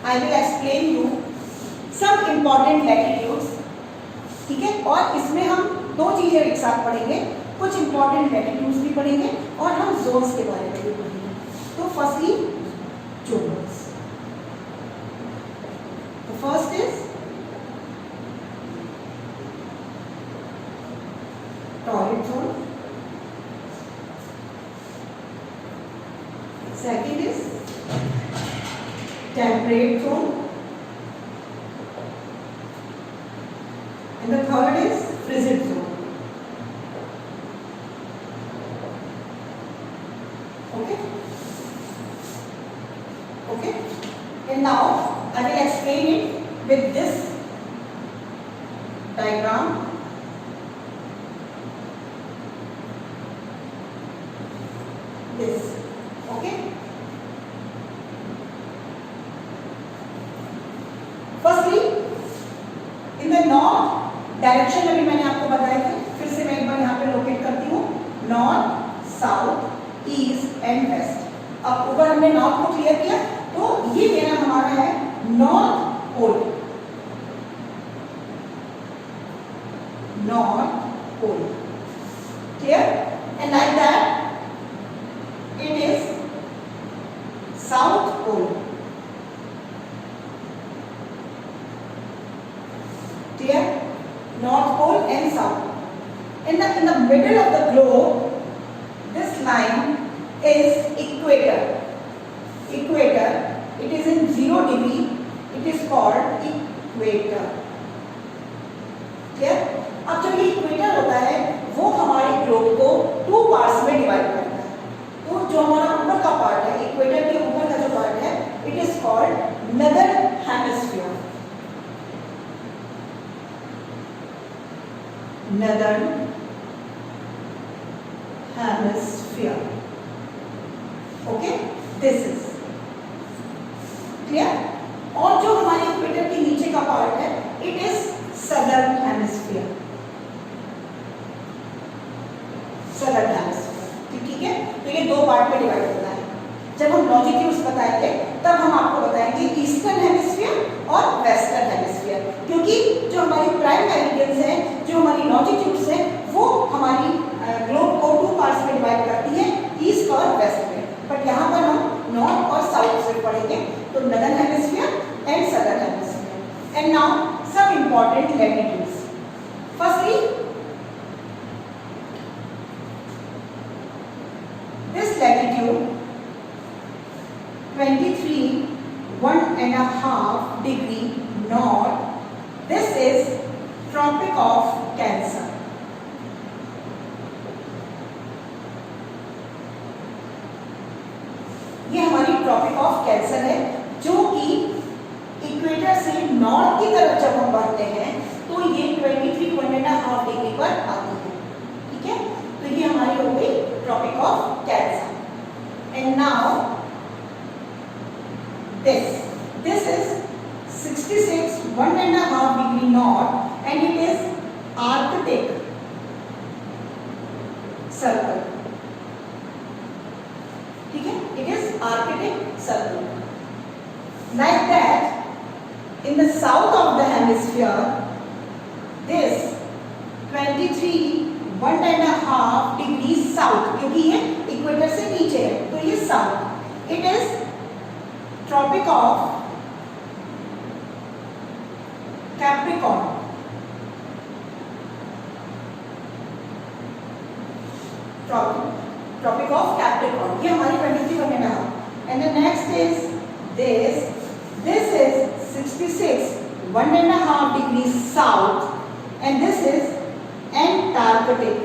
Speaker 5: I will explain you some important latitudes, ठीक है? और इसमें हम 2 चीजें एक साथ पढ़ेंगे, कुछ इंपॉर्टेंट लैटिट्यूड्स भी पढ़ेंगे और हम जोन्स के बारे में भी पढ़ेंगे। तो firstly zones, the first is torrid zone, second is temperate zone, And now I will explain it with this diagram. This, okay? Firstly, in the north direction अभी मैंने आपको बताया था, फिर से मैं एक बार यहाँ पे लोकेट करती हूँ, north, south, east and west. अब ऊपर हमने नॉर्थ को क्लियर किया, तो ये मेरा हमारा है north pole, north pole, clear? And like that it is south pole, clear? North pole and south. In the middle of the globe, this line is equator. Equator. It is in 0 degree. It is called equator. Clear? अब जब ये equator होता है, वो हमारे globe को 2 parts में divide करता है। तो जो हमारा ऊपर का पार्ट है, इक्वेटर के ऊपर का जो पार्ट है, it is called northern hemisphere. Northern hemisphere. Okay, this is clear. और जो हमारे इक्वेटर के नीचे का पार्ट है, it is southern hemisphere. southern hemisphere. ठीक है, तो ये 2 पार्ट में डिवाइड होता है। जब हम लॉन्जिट्यूड्स बताएंगे, तब हम आपको बताएंगे ईस्टर्न हेमिस्फीयर और वेस्टर्न हेमिस्फीयर, क्योंकि जो हमारी प्राइम मेरिडियंस हैं, जो हमारी लॉन्जिट्यूड्स हैं, वो हमारी ग्लोब को 2 पार्ट्स में डिवाइड करती है, ईस्ट और वेस्ट में। बट यहाँ पर हम नॉर्थ और साउथ से पढ़ेंगे, तो northern hemisphere and southern hemisphere. And now some important latitudes. Firstly, this latitude 23 1.5 degree north, this is Tropic of Cancer. ये हमारी ट्रॉपिक ऑफ कैंसर है, जो कि इक्वेटर से नॉर्थ की तरफ जब हम बढ़ते हैं, तो ये 23 1.5 डिग्री पर आती है। ठीक है, तो ये हमारी हो गई tropic of cancer. And now this is 66 1.5 degree north and it is Arctic circle. ठीक है, it is Arctic circle. Like that, in the south of the hemisphere, this 23 1.5 degree south, क्योंकि ये इक्वेटर से नीचे है, तो ये south, it is Tropic of Capricorn. Tropic of Capricorn. ये हमारी 23 1.5. And the next is this. This is 66 1.5 degrees south, and this is Antarctic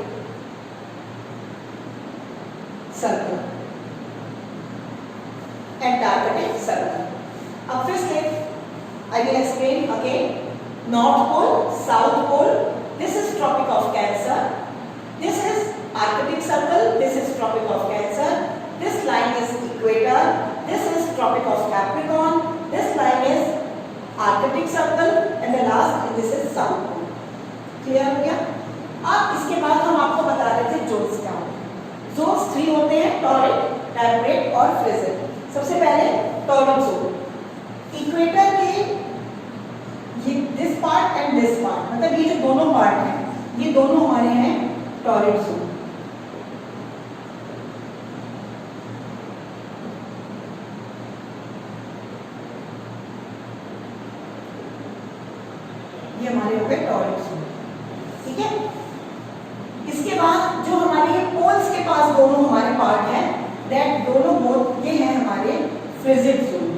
Speaker 5: circle. Antarctic circle. अब फिर से I will explain again. North Pole, South Pole. This is Tropic of Cancer. This is Arctic Circle. This is Tropic of Cancer. This line is Equator. This is Tropic of Capricorn. This line is Arctic Circle, and the last this is South Pole. Clear हो गया? अब इसके बाद हम आपको बता रहे थे जोन्स क्या होते हैं। जोन्स 3 होते हैं, टॉरिड, टेम्परेट और फ्रिजिड। सबसे पहले टॉरिड जोन, इक्वेटर के ये this part and this part, मतलब ये जो दोनों पार्ट हैं, ये दोनों हमारे हैं टॉरिड जोन। ये हमारे हो गए टॉरिड जोन। ठीक है, इसके बाद जो हमारे ये पोल्स के पास दोनों हमारे पार्ट हैं, दैट दोनों बोथ ये हैं हमारे फ्रिजिड जोन।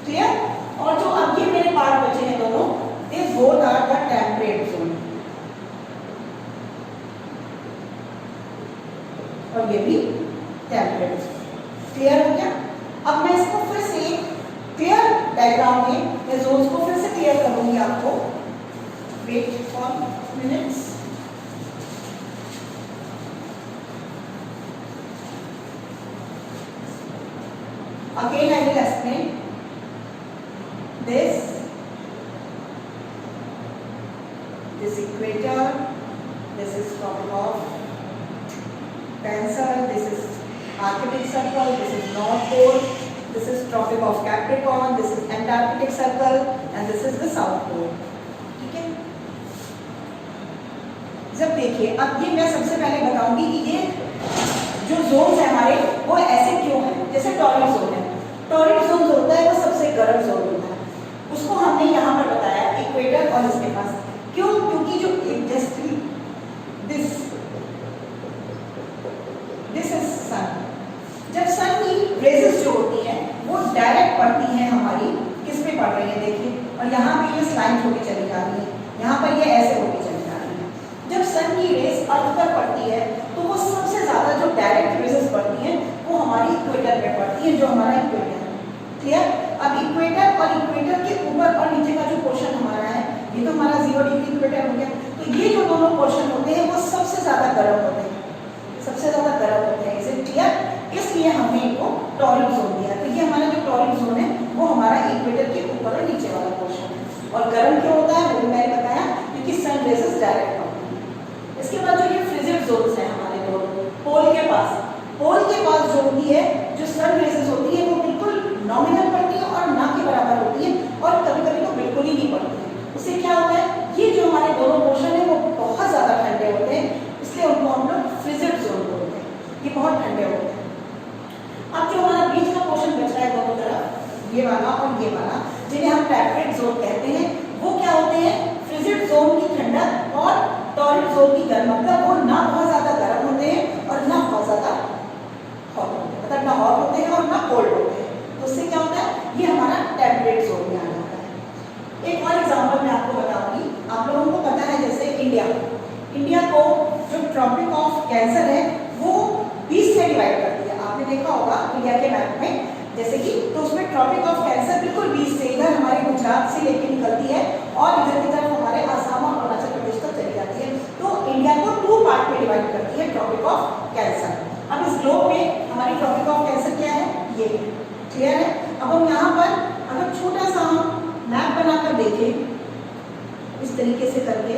Speaker 5: क्लियर? और जो अब ये मेरे पार्ट बचे हैं दोनों, they both are the temperate zone, और ये भी मैं जोन्स को फिर से क्लियर करूंगी आपको। Wait for minutes. Again I will explain this equator, this is tropic of Cancer, this is Arctic Circle, this is North Pole, this is Tropic of Capricorn, this is Antarctic Circle and this is the South Pole. ठीक है? जब देखिए, अब ये मैं सबसे पहले बताऊंगी कि ये जो जोन्स है हमारे वो ऐसे क्यों हैं। जैसे टॉरिड जोन है, टॉरिड जोन जो होता है वो सबसे गर्म जोन होता है, उसको हमने यहाँ पर बताया इक्वेटर और इसके पास। क्यों? क्योंकि जो इंडस्ट्री दिस इज सन, जब सन की रेजेस जो होती है वो डायरेक्ट पड़ती है हमारी, किस पे पड़ रही है देखिए, और यहाँ पे ये स्लाइड होकर चली जा रही है, यहाँ पर ये ऐसे होकर चली जा रही है। जब सन की रेस अर्थ पर पड़ती है तो वो सबसे ज्यादा जो डायरेक्ट रेजेस पड़ती है वो हमारी इक्वेटर पे पड़ती है, जो हमारा इक्वेटर है। क्लियर? अब इक्वेटर और इक्वेटर के ऊपर और नीचे का जो पोर्शन हमारा है, ये तो हमारा 0 डिग्री इक्वेटर हो गया, तो ये जो दोनों पोर्शन होते हैं वो सबसे ज्यादा गर्म होते हैं, सबसे ज्यादा गर्म होते हैं। इसे क्लियर? इसलिए हमने इनको टॉरिड जोन दिया। तो ये हमारा जो टॉरिड जोन है वो हमारा इक्वेटर के ऊपर और नीचे वाला पोर्शन है। और गर्म क्यों होता है वो मैंने बताया, क्योंकि सन रेजेस डायरेक्ट पड़ती है। इसके बाद जो ये फ्रिजिड जोन्स है हमारे दोनों पोल के पास जो होती है, जो सन रेजेस होती है वो बिल्कुल नॉमिनल पड़ती है और ना के बराबर होती है, और कभी कभी तो बिल्कुल ही नहीं पड़ती है। उससे क्या होता है, ये जो हमारे दोनों पोर्शन है वो बहुत ज्यादा ठंडे होते हैं, इसलिए उनको हम लोग फ्रिजिड जोन बोलते हैं, ये बहुत ठंडे होते हैं। अब जो हमारा बीच का पोर्शन बच रहा है दोनों तरफ, ये वाला और ये वाला, जिन्हें हम टेम्परेट जोन कहते हैं, वो क्या होते हैं, फ्रिजिड जोन की ठंडक और टॉरिड जोन की गर्म, मतलब वो ना बहुत ज्यादा गर्म होते हैं और ना बहुत ज्यादा हॉट होते हैं, मतलब ना हॉट होते हैं और ना कोल्ड होते हैं। तो उससे क्या होता है, ये हमारा टेम्परेट जोन में आ जाता है। एक और एग्जांपल मैं आपको बताऊंगी। आप लोगों को पता है जैसे इंडिया को जो ट्रॉपिक ऑफ कैंसर है वो 20 से डिवाइड करती है। आपने देखा होगा इंडिया के मैप में, जैसे कि तो उसमें ट्रॉपिक ऑफ कैंसर बिल्कुल 20 से इधर हमारे गुजरात से लेके निकलती है और इधर की तरफ हमारे आसाम और अरुणाचल प्रदेश तक चली जाती है। तो इंडिया को 2 पार्ट में डिवाइड करती है ट्रॉपिक ऑफ कैंसर। अब इस ग्लोब में हमारी ट्रॉपिक ऑफ कैंसर क्या है, ये क्लियर है। अब हम यहाँ पर अगर छोटा सा मैप बनाकर देखें इस तरीके से करके,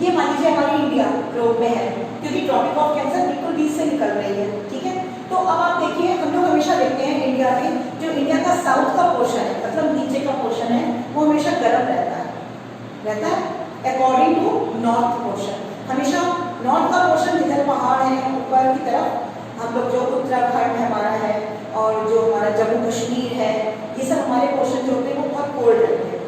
Speaker 5: ये मान लीजिए हमारी इंडिया ग्लोब में है, क्योंकि ट्रॉपिक ऑफ कैंसर बिल्कुल बीच से निकल रही है, ठीक है। तो अब आप देखिए, हम लोग हमेशा देखते हैं इंडिया में जो इंडिया का साउथ का पोर्शन है, मतलब नीचे का पोर्शन है, वो हमेशा गर्म रहता है अकॉर्डिंग टू नॉर्थ पोर्शन। हमेशा नॉर्थ का पोर्शन जिधर पहाड़ है ऊपर की तरफ, हम लोग जो उत्तराखंड हमारा है और जो हमारा जम्मू कश्मीर है, ये सब हमारे पोर्शन जो होते हैं वो बहुत कोल्ड रहते हैं।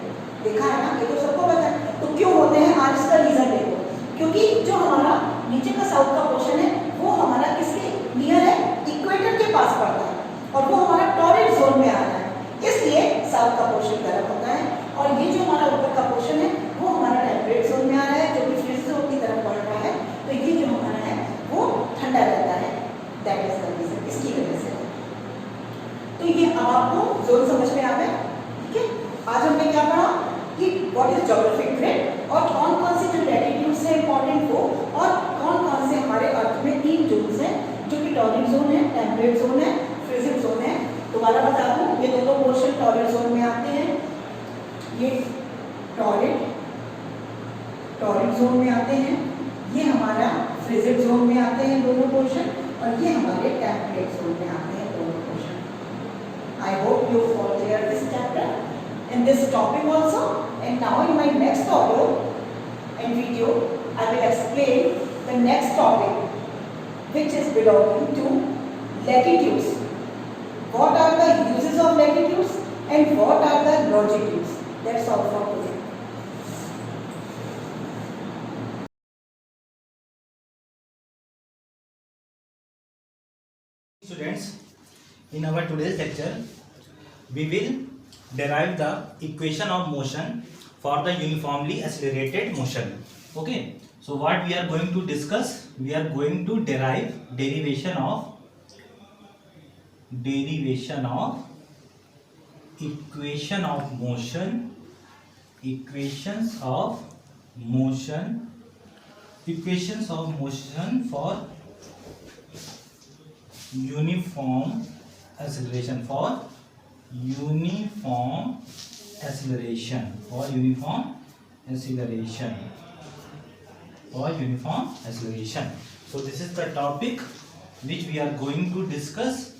Speaker 5: देखा है ना, ये तो सबको पता है। तो क्यों होते हैं, आज इसका रीजन देखो, क्योंकि जो हमारा नीचे का साउथ का पोर्शन है वो हमारा किसके नियर है, इक्वेटर के पास पड़ता है, और वो हमारा टॉरिड जोन में आ रहा है, इसलिए साउथ का पोर्शन गर्म होता है। और ये जो हमारा ऊपर का पोर्शन है वो हमारा टेम्परेट जोन में आ रहा है, जो कि फ्रिज जोन की तरफ बढ़ रहा है। तो ये जो हमारा है वो ठंडा रहता है, दैट इज द रीजन, इसकी वजह से। तो ये अब आपको जोन समझ में आ गया, ठीक है। आज हमने क्या पढ़ा कि व्हाट इज ज्योग्राफिक ग्रिड और कौन कौन से जो लैटिट्यूड्स है इंपॉर्टेंट वो, और कौन कौन से हमारे अर्थ में 3 जोन्स हैं, जो कि टॉरिड जोन है, टेम्परेट जोन है, फ्रिजिड जोन है। दोबारा बता दूं, ये दोनों पोर्शन टॉरिड जोन में आते हैं, ये टॉरिड जोन में आते हैं, ये हमारा फ्रिजिड जोन में आते हैं दोनों पोर्शन, और ये हमारे टेम्परेट जोन में आते हैं दोनों portion. I hope you all clear this chapter in this topic also, and now in my next audio and video I will explain the next topic which is belonging to latitudes. What are the uses of latitudes and what are the longitudes? That's all for today.
Speaker 6: Students, in our today's lecture we will derive the equation of motion for the uniformly accelerated motion. Okay, So what we are going to discuss? We are going to derive derivation of equation of motion, equations of motion for uniform acceleration, So this is the topic which we are going to discuss.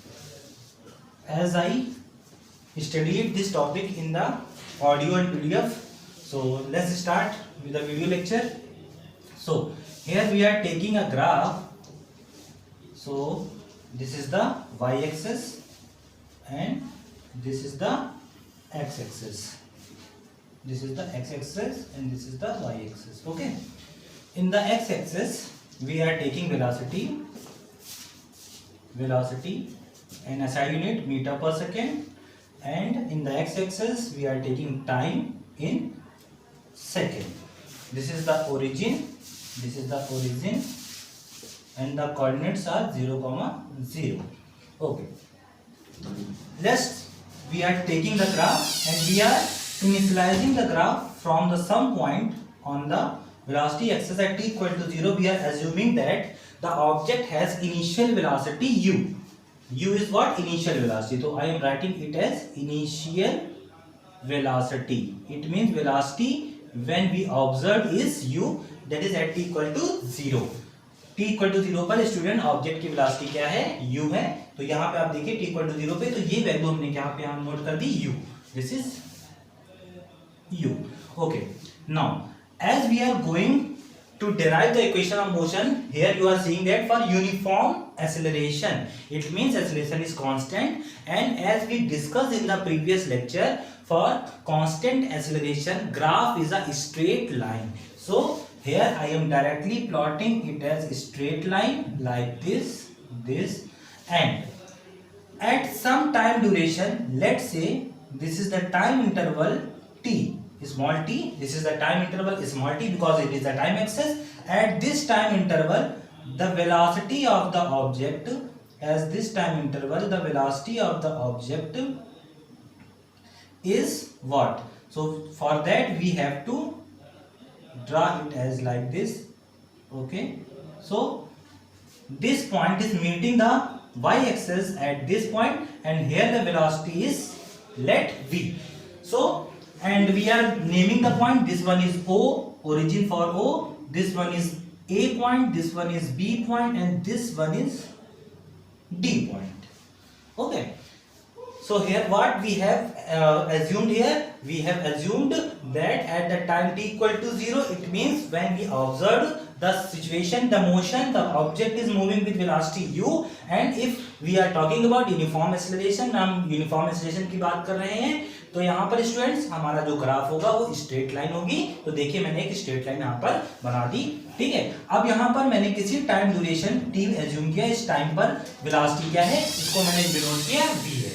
Speaker 6: As I studied this topic in the audio and PDF, so let's start with the video lecture. So here we are taking a graph. So this is the y-axis and this is the x-axis. This is the x-axis and this is the y-axis. Okay. In the x-axis we are taking velocity and SI unit meter per second, and in the x-axis we are taking time in second. This is the origin, and the coordinates are 0, 0. Okay. We are taking the graph and we are initializing the graph from the some point on the velocity axis at t equal to 0. We are assuming that the object has initial velocity u. U is what? Initial velocity. So I am writing it as initial velocity. It means velocity when we observe is u, that is at t equal to 0. t equal to 0 पर student object की velocity क्या है? u है. तो यहाँ पे आप देखिए t equal to 0 पे, तो ये वैल्यू हमने यहाँ पे हम नोट कर दी u. This is u. Okay. Now as we are going to derive the equation of motion, here you are seeing that for uniform acceleration, it means acceleration is constant, and as we discussed in the previous lecture, for constant acceleration graph is a straight line. So here I am directly plotting it as a straight line like this, and at some time duration, let's say this is the time interval t, small t, this is the time interval small t because it is the time axis. At this time interval the velocity of the object, as this time interval the velocity of the object is what? So for that we have to draw it as like this. Okay, so this point is meeting the y-axis at this point, and here the velocity is let v. So and we are naming the point. This one is O, origin for O. This one is A point, this one is B point, and this one is D point. Okay. So here what we have assumed here, we have assumed that at the time t equal to 0, it means when we observe the situation, the motion, the object is moving with velocity u, and if we are talking about uniform acceleration, हम uniform acceleration की बात कर रहे हैं, तो यहाँ पर students हमारा जो ग्राफ होगा वो स्ट्रेट लाइन होगी. तो देखिए मैंने एक स्ट्रेट लाइन यहाँ पर बना दी. ठीक है. अब यहाँ पर मैंने किसी टाइम ड्यूरेशन t एज्यूम किया. इस टाइम पर वेलोसिटी क्या है, इसको मैंने डिनोट किया v है.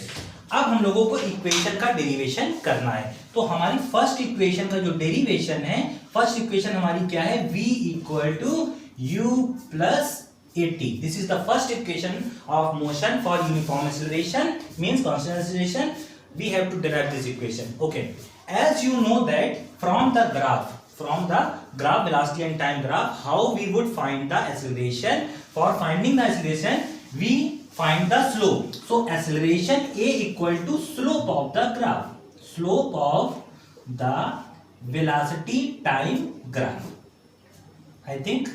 Speaker 6: अब हम लोगों को इक्वेशन का डेरिवेशन करना है. तो हमारी फर्स्ट इक्वेशन का जो डेरिवेशन है, फर्स्ट इक्वेशन हमारी क्या है? v equal to u plus at. This is the first equation of motion for uniform acceleration, means constant acceleration. We have to derive this equation. Okay. As you know that from the graph velocity and time graph, how we would find the acceleration? For finding the acceleration, we find the slope. So acceleration a equal to slope of the graph, slope of the velocity time graph. I think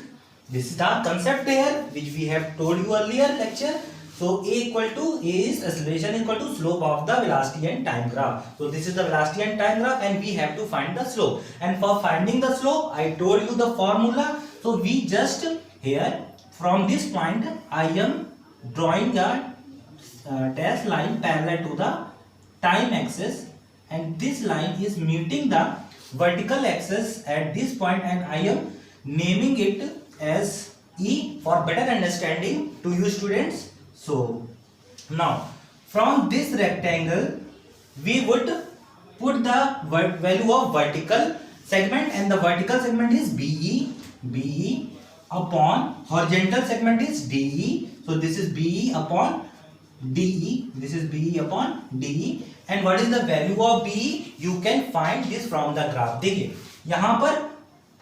Speaker 6: this is the concept here which we have told you earlier lecture. So a is acceleration equal to slope of the velocity and time graph. So this is the velocity and time graph, and we have to find the slope. And for finding the slope, I told you the formula. So we just here from this point I am drawing a dash line parallel to the time axis, and this line is meeting the vertical axis at this point, and I am naming it as E for better understanding to you students. So now from this rectangle we would put the value of vertical segment, and the vertical segment is BE. BE upon horizontal segment is DE. So this is BE upon DE. This is BE upon DE. And what is the value of BE? You can find this from the graph. देखिए यहाँ पर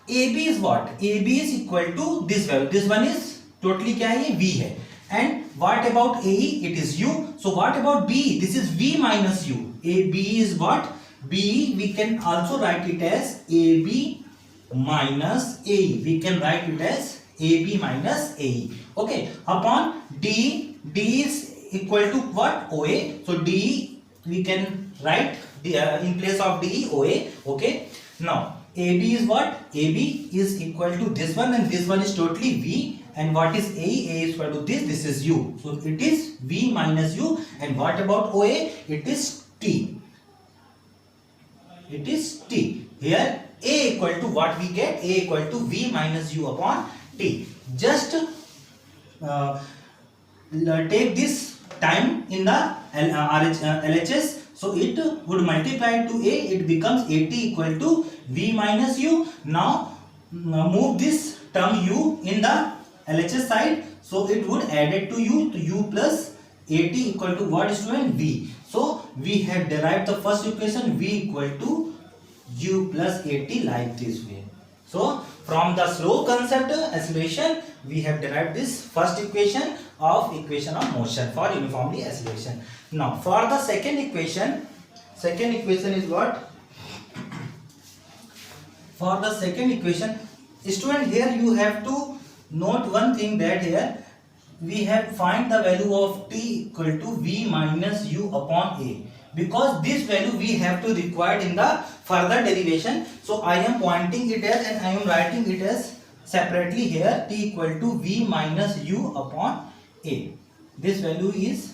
Speaker 6: AB is what? AB is equal to this value. This one is totally क्या है? ये V है. And what about AE? It is U. So what about BE? This is V minus U. AB is what? BE. We can also write it as AB minus AE. We can write it as AB minus AE. Okay. Upon DE, DE is equal to what? OA. So DE we can write in place of DE OA. Okay. Now AB is what? AB is equal to this one, and this one is totally V. And what is AE? AE is equal to this. This is U. So it is V minus U. And what about OA? It is T. It is T. Here A equal to what we get? A equal to V minus U upon T. Just take this time in the LHS. So it would multiply to A. It becomes AT equal to V minus U. Now move this term U in the LHS side. So it would add it to U plus AT equal to what, student? V. So we have derived the first equation, V equal to U plus AT, like this way. So from the slow concept acceleration, we have derived this first equation of motion for uniformly acceleration. Now for the second equation is what? For the second equation, student, here you have to note one thing, that here we have find the value of T equal to V minus U upon A, because this value we have to required in the further derivation. So I am pointing it as, and I am writing it as separately here, T equal to V minus U upon A. This value is,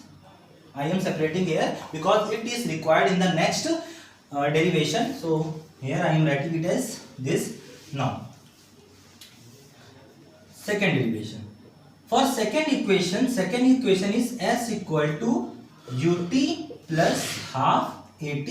Speaker 6: I am separating here because it is required in the next derivation. So here I am writing it as this. Now second derivation. For second equation is S equal to UT plus half AT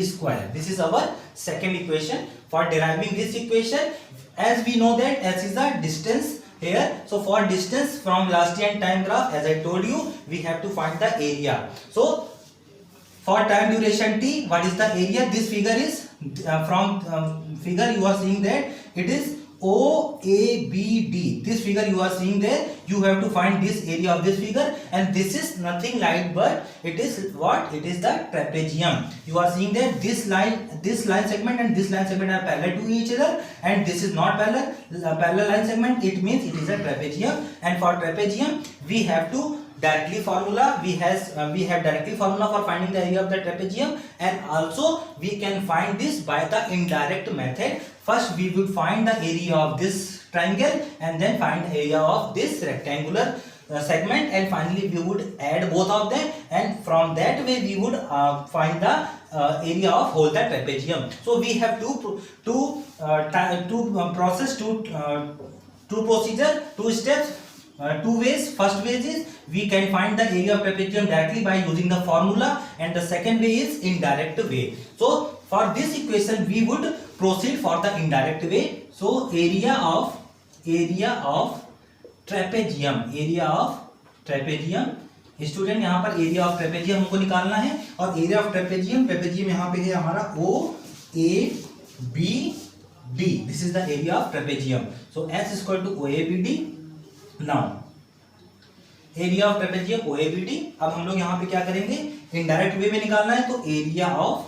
Speaker 6: square. This is our second equation. For deriving this equation, as we know that S is the distance here. So for distance from Laplacian time graph, as I told you, we have to find the area. So for time duration T, what is the area? This figure is from figure you are seeing that it is OABD. This figure you are seeing there, you have to find this area of this figure, and this is nothing like but it is what? It is the trapezium. You are seeing that this line segment and this line segment are parallel to each other, and this is not parallel line segment. It means it is a trapezium, and for trapezium we have to directly formula. We have directly formula for finding the area of the trapezium, and also we can find this by the indirect method. First we would find the area of this triangle, and then find the area of this rectangular segment, and finally we would add both of them, and from that way we would find the area of whole the trapezium. So we have two steps, two ways. First way is we can find the area of trapezium directly by using the formula, and the second way is indirect way. So for this equation we would proceed for the indirect way. So area of trapezium, student यहाँ पर area of trapezium हमको निकालना है, और area of trapezium यहाँ पे है हमारा OABD. This is the area of trapezium. सो S is equal to OABD. Now area of trapezium OABD. अब हम लोग यहाँ पे क्या करेंगे? इनडायरेक्ट वे में निकालना है, तो एरिया ऑफ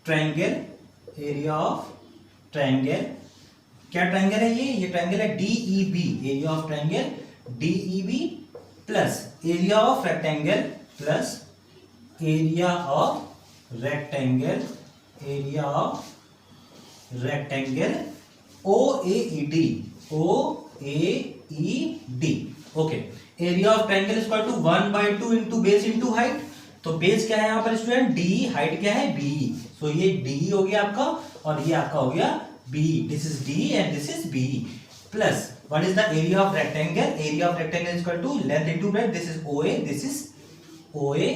Speaker 6: ट्रायंगल, क्या ट्रायंगल है ये ट्रायंगल है DEB. Area of triangle DEB plus area of rectangle plus area of rectangle OAED. Okay. Area of triangle is equal to 1/2 into base into height. तो base क्या है यहाँ पर student? D. Height क्या है? BE. सो ये DE हो गया आपका, और ये आपका हो गया BE. This is DE and this is BE. Plus what is the area of rectangle? Area of rectangle is equal to length into breadth. This is OA, this is OA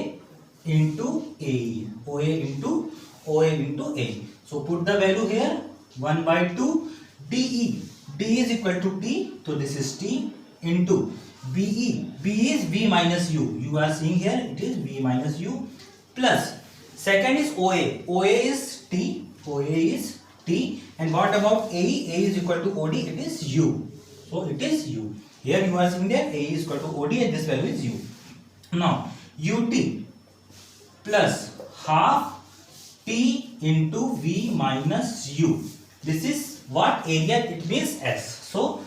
Speaker 6: into AE. OA into AE. So put the value here, 1/2 DE. T is equal to T, so this is T into BE. B is V minus U. You are seeing here it is V minus U plus second is OA. OA is T. OA is T. And what about AE? A is equal to OD. It is U. So it is U. Here you are seeing that A is equal to OD and this value is U. Now UT plus half T into V minus U. This is what area, it means S. So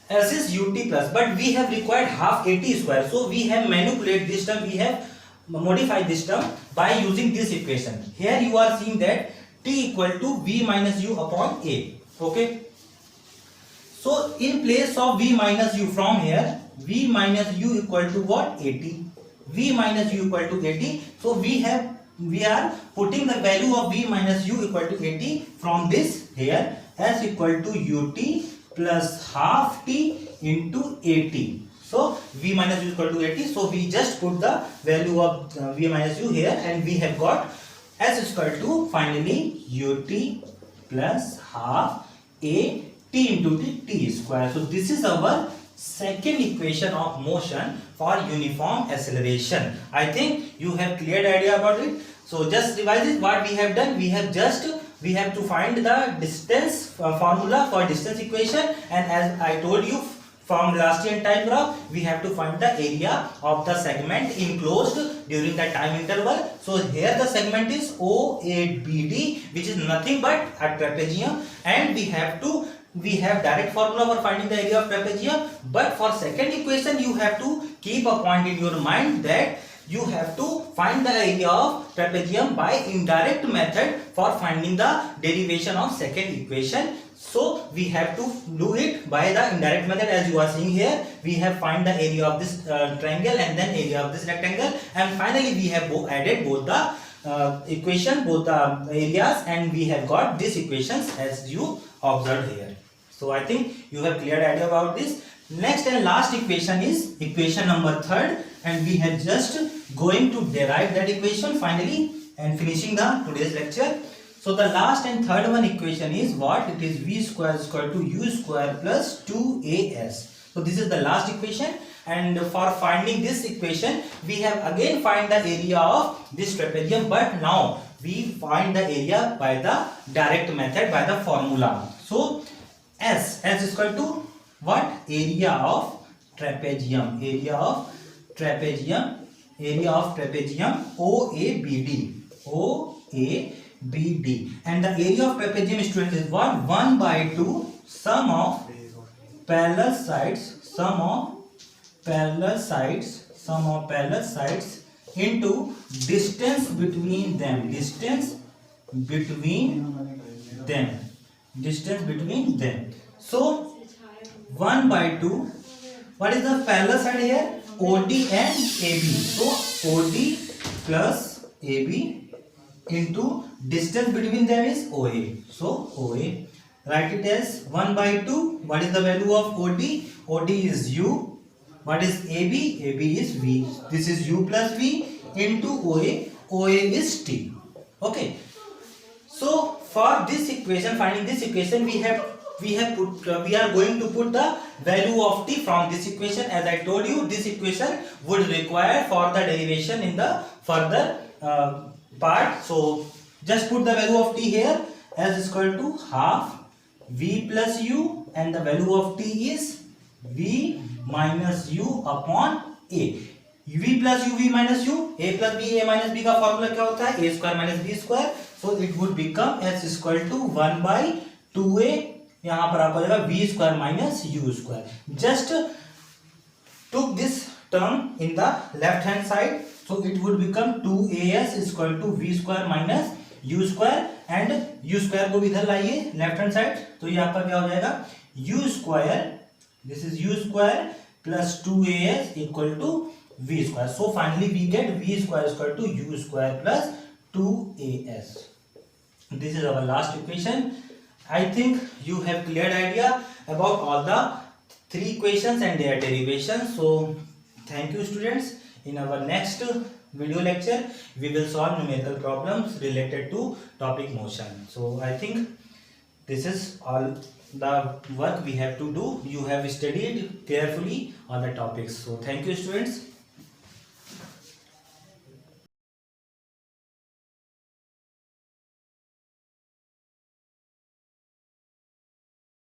Speaker 6: S is UT plus, but we have required half AT square. So we have manipulated this term, we have modified this term by using this equation. Here you are seeing that T equal to V minus U upon A. Okay. So in place of V minus U from here, V minus U equal to what? AT. V minus U equal to AT. So we are putting the value of V minus U equal to AT from this here, as equal to UT plus half T into AT. So V minus U equal to AT. So we just put the value of V minus U here and we have got S is equal to finally UT plus half A T into T square. So this is our second equation of motion for uniform acceleration. I think you have clear idea about it. So just revise it. What we have done, we have to find the distance formula for distance equation, and as I told you from last year time graph, we have to find the area of the segment enclosed during the time interval. So here the segment is O8BD, which is nothing but a trapezium, and we have direct formula for finding the area of trapezium. But for second equation you have to keep a point in your mind that you have to find the area of trapezium by indirect method for finding the derivation of second equation. So we have to do it by the indirect method. As you are seeing here, we have find the area of this triangle and then area of this rectangle, and finally we have added both the equation, both the areas, and we have got these equations as you observed here. So I think you have clear idea about this. Next and last equation is equation number 3rd, and we have just going to derive that equation finally and finishing the today's lecture. So the last and third one equation is what? It is V square is equal to U square plus 2AS. So this is the last equation, and for finding this equation we have again find the area of this trapezium, but now we find the area by the direct method, by the formula. So S is equal to what? Area of trapezium, area of trapezium OABD, and the area of trapezium, student, is what? 1/2 sum of parallel sides into distance between them. So 1/2, what is the parallel side here? OD and AB. So OD plus AB into distance between them is OA. So OA, write it as 1/2. What is the value of OD? OD is U. What is AB? AB is V. This is U plus V into OA. OA is T. Okay. So for this equation, finding this equation, we are going to put the value of T from this equation. As I told you, this equation would require for the derivation in the further part. So just put the value of T here as is equal to half V plus U, and the value of T is V minus U upon A. V plus U, V minus U, A plus B, A minus B का formula क्या होता है? A square minus B square. So it would become S is equal to 1/2A. यहाँ पर आपको जाएगा V square minus U square. Just took this term in the left hand side, so it would become 2AS is equal to V square minus U square, and U square को इधर लाइए left hand side, तो ये आपका क्या हो जाएगा? U square, this is U square plus 2AS equal to V square. So finally we get V square is equal to U square plus 2AS. This is our last equation. I think you have clear idea about all the 3 equations and their derivations. So thank you, students. In our next video lecture we will solve numerical problems related to topic motion. So I think this is all the work we have to do. You have studied carefully on the topics. So thank you students.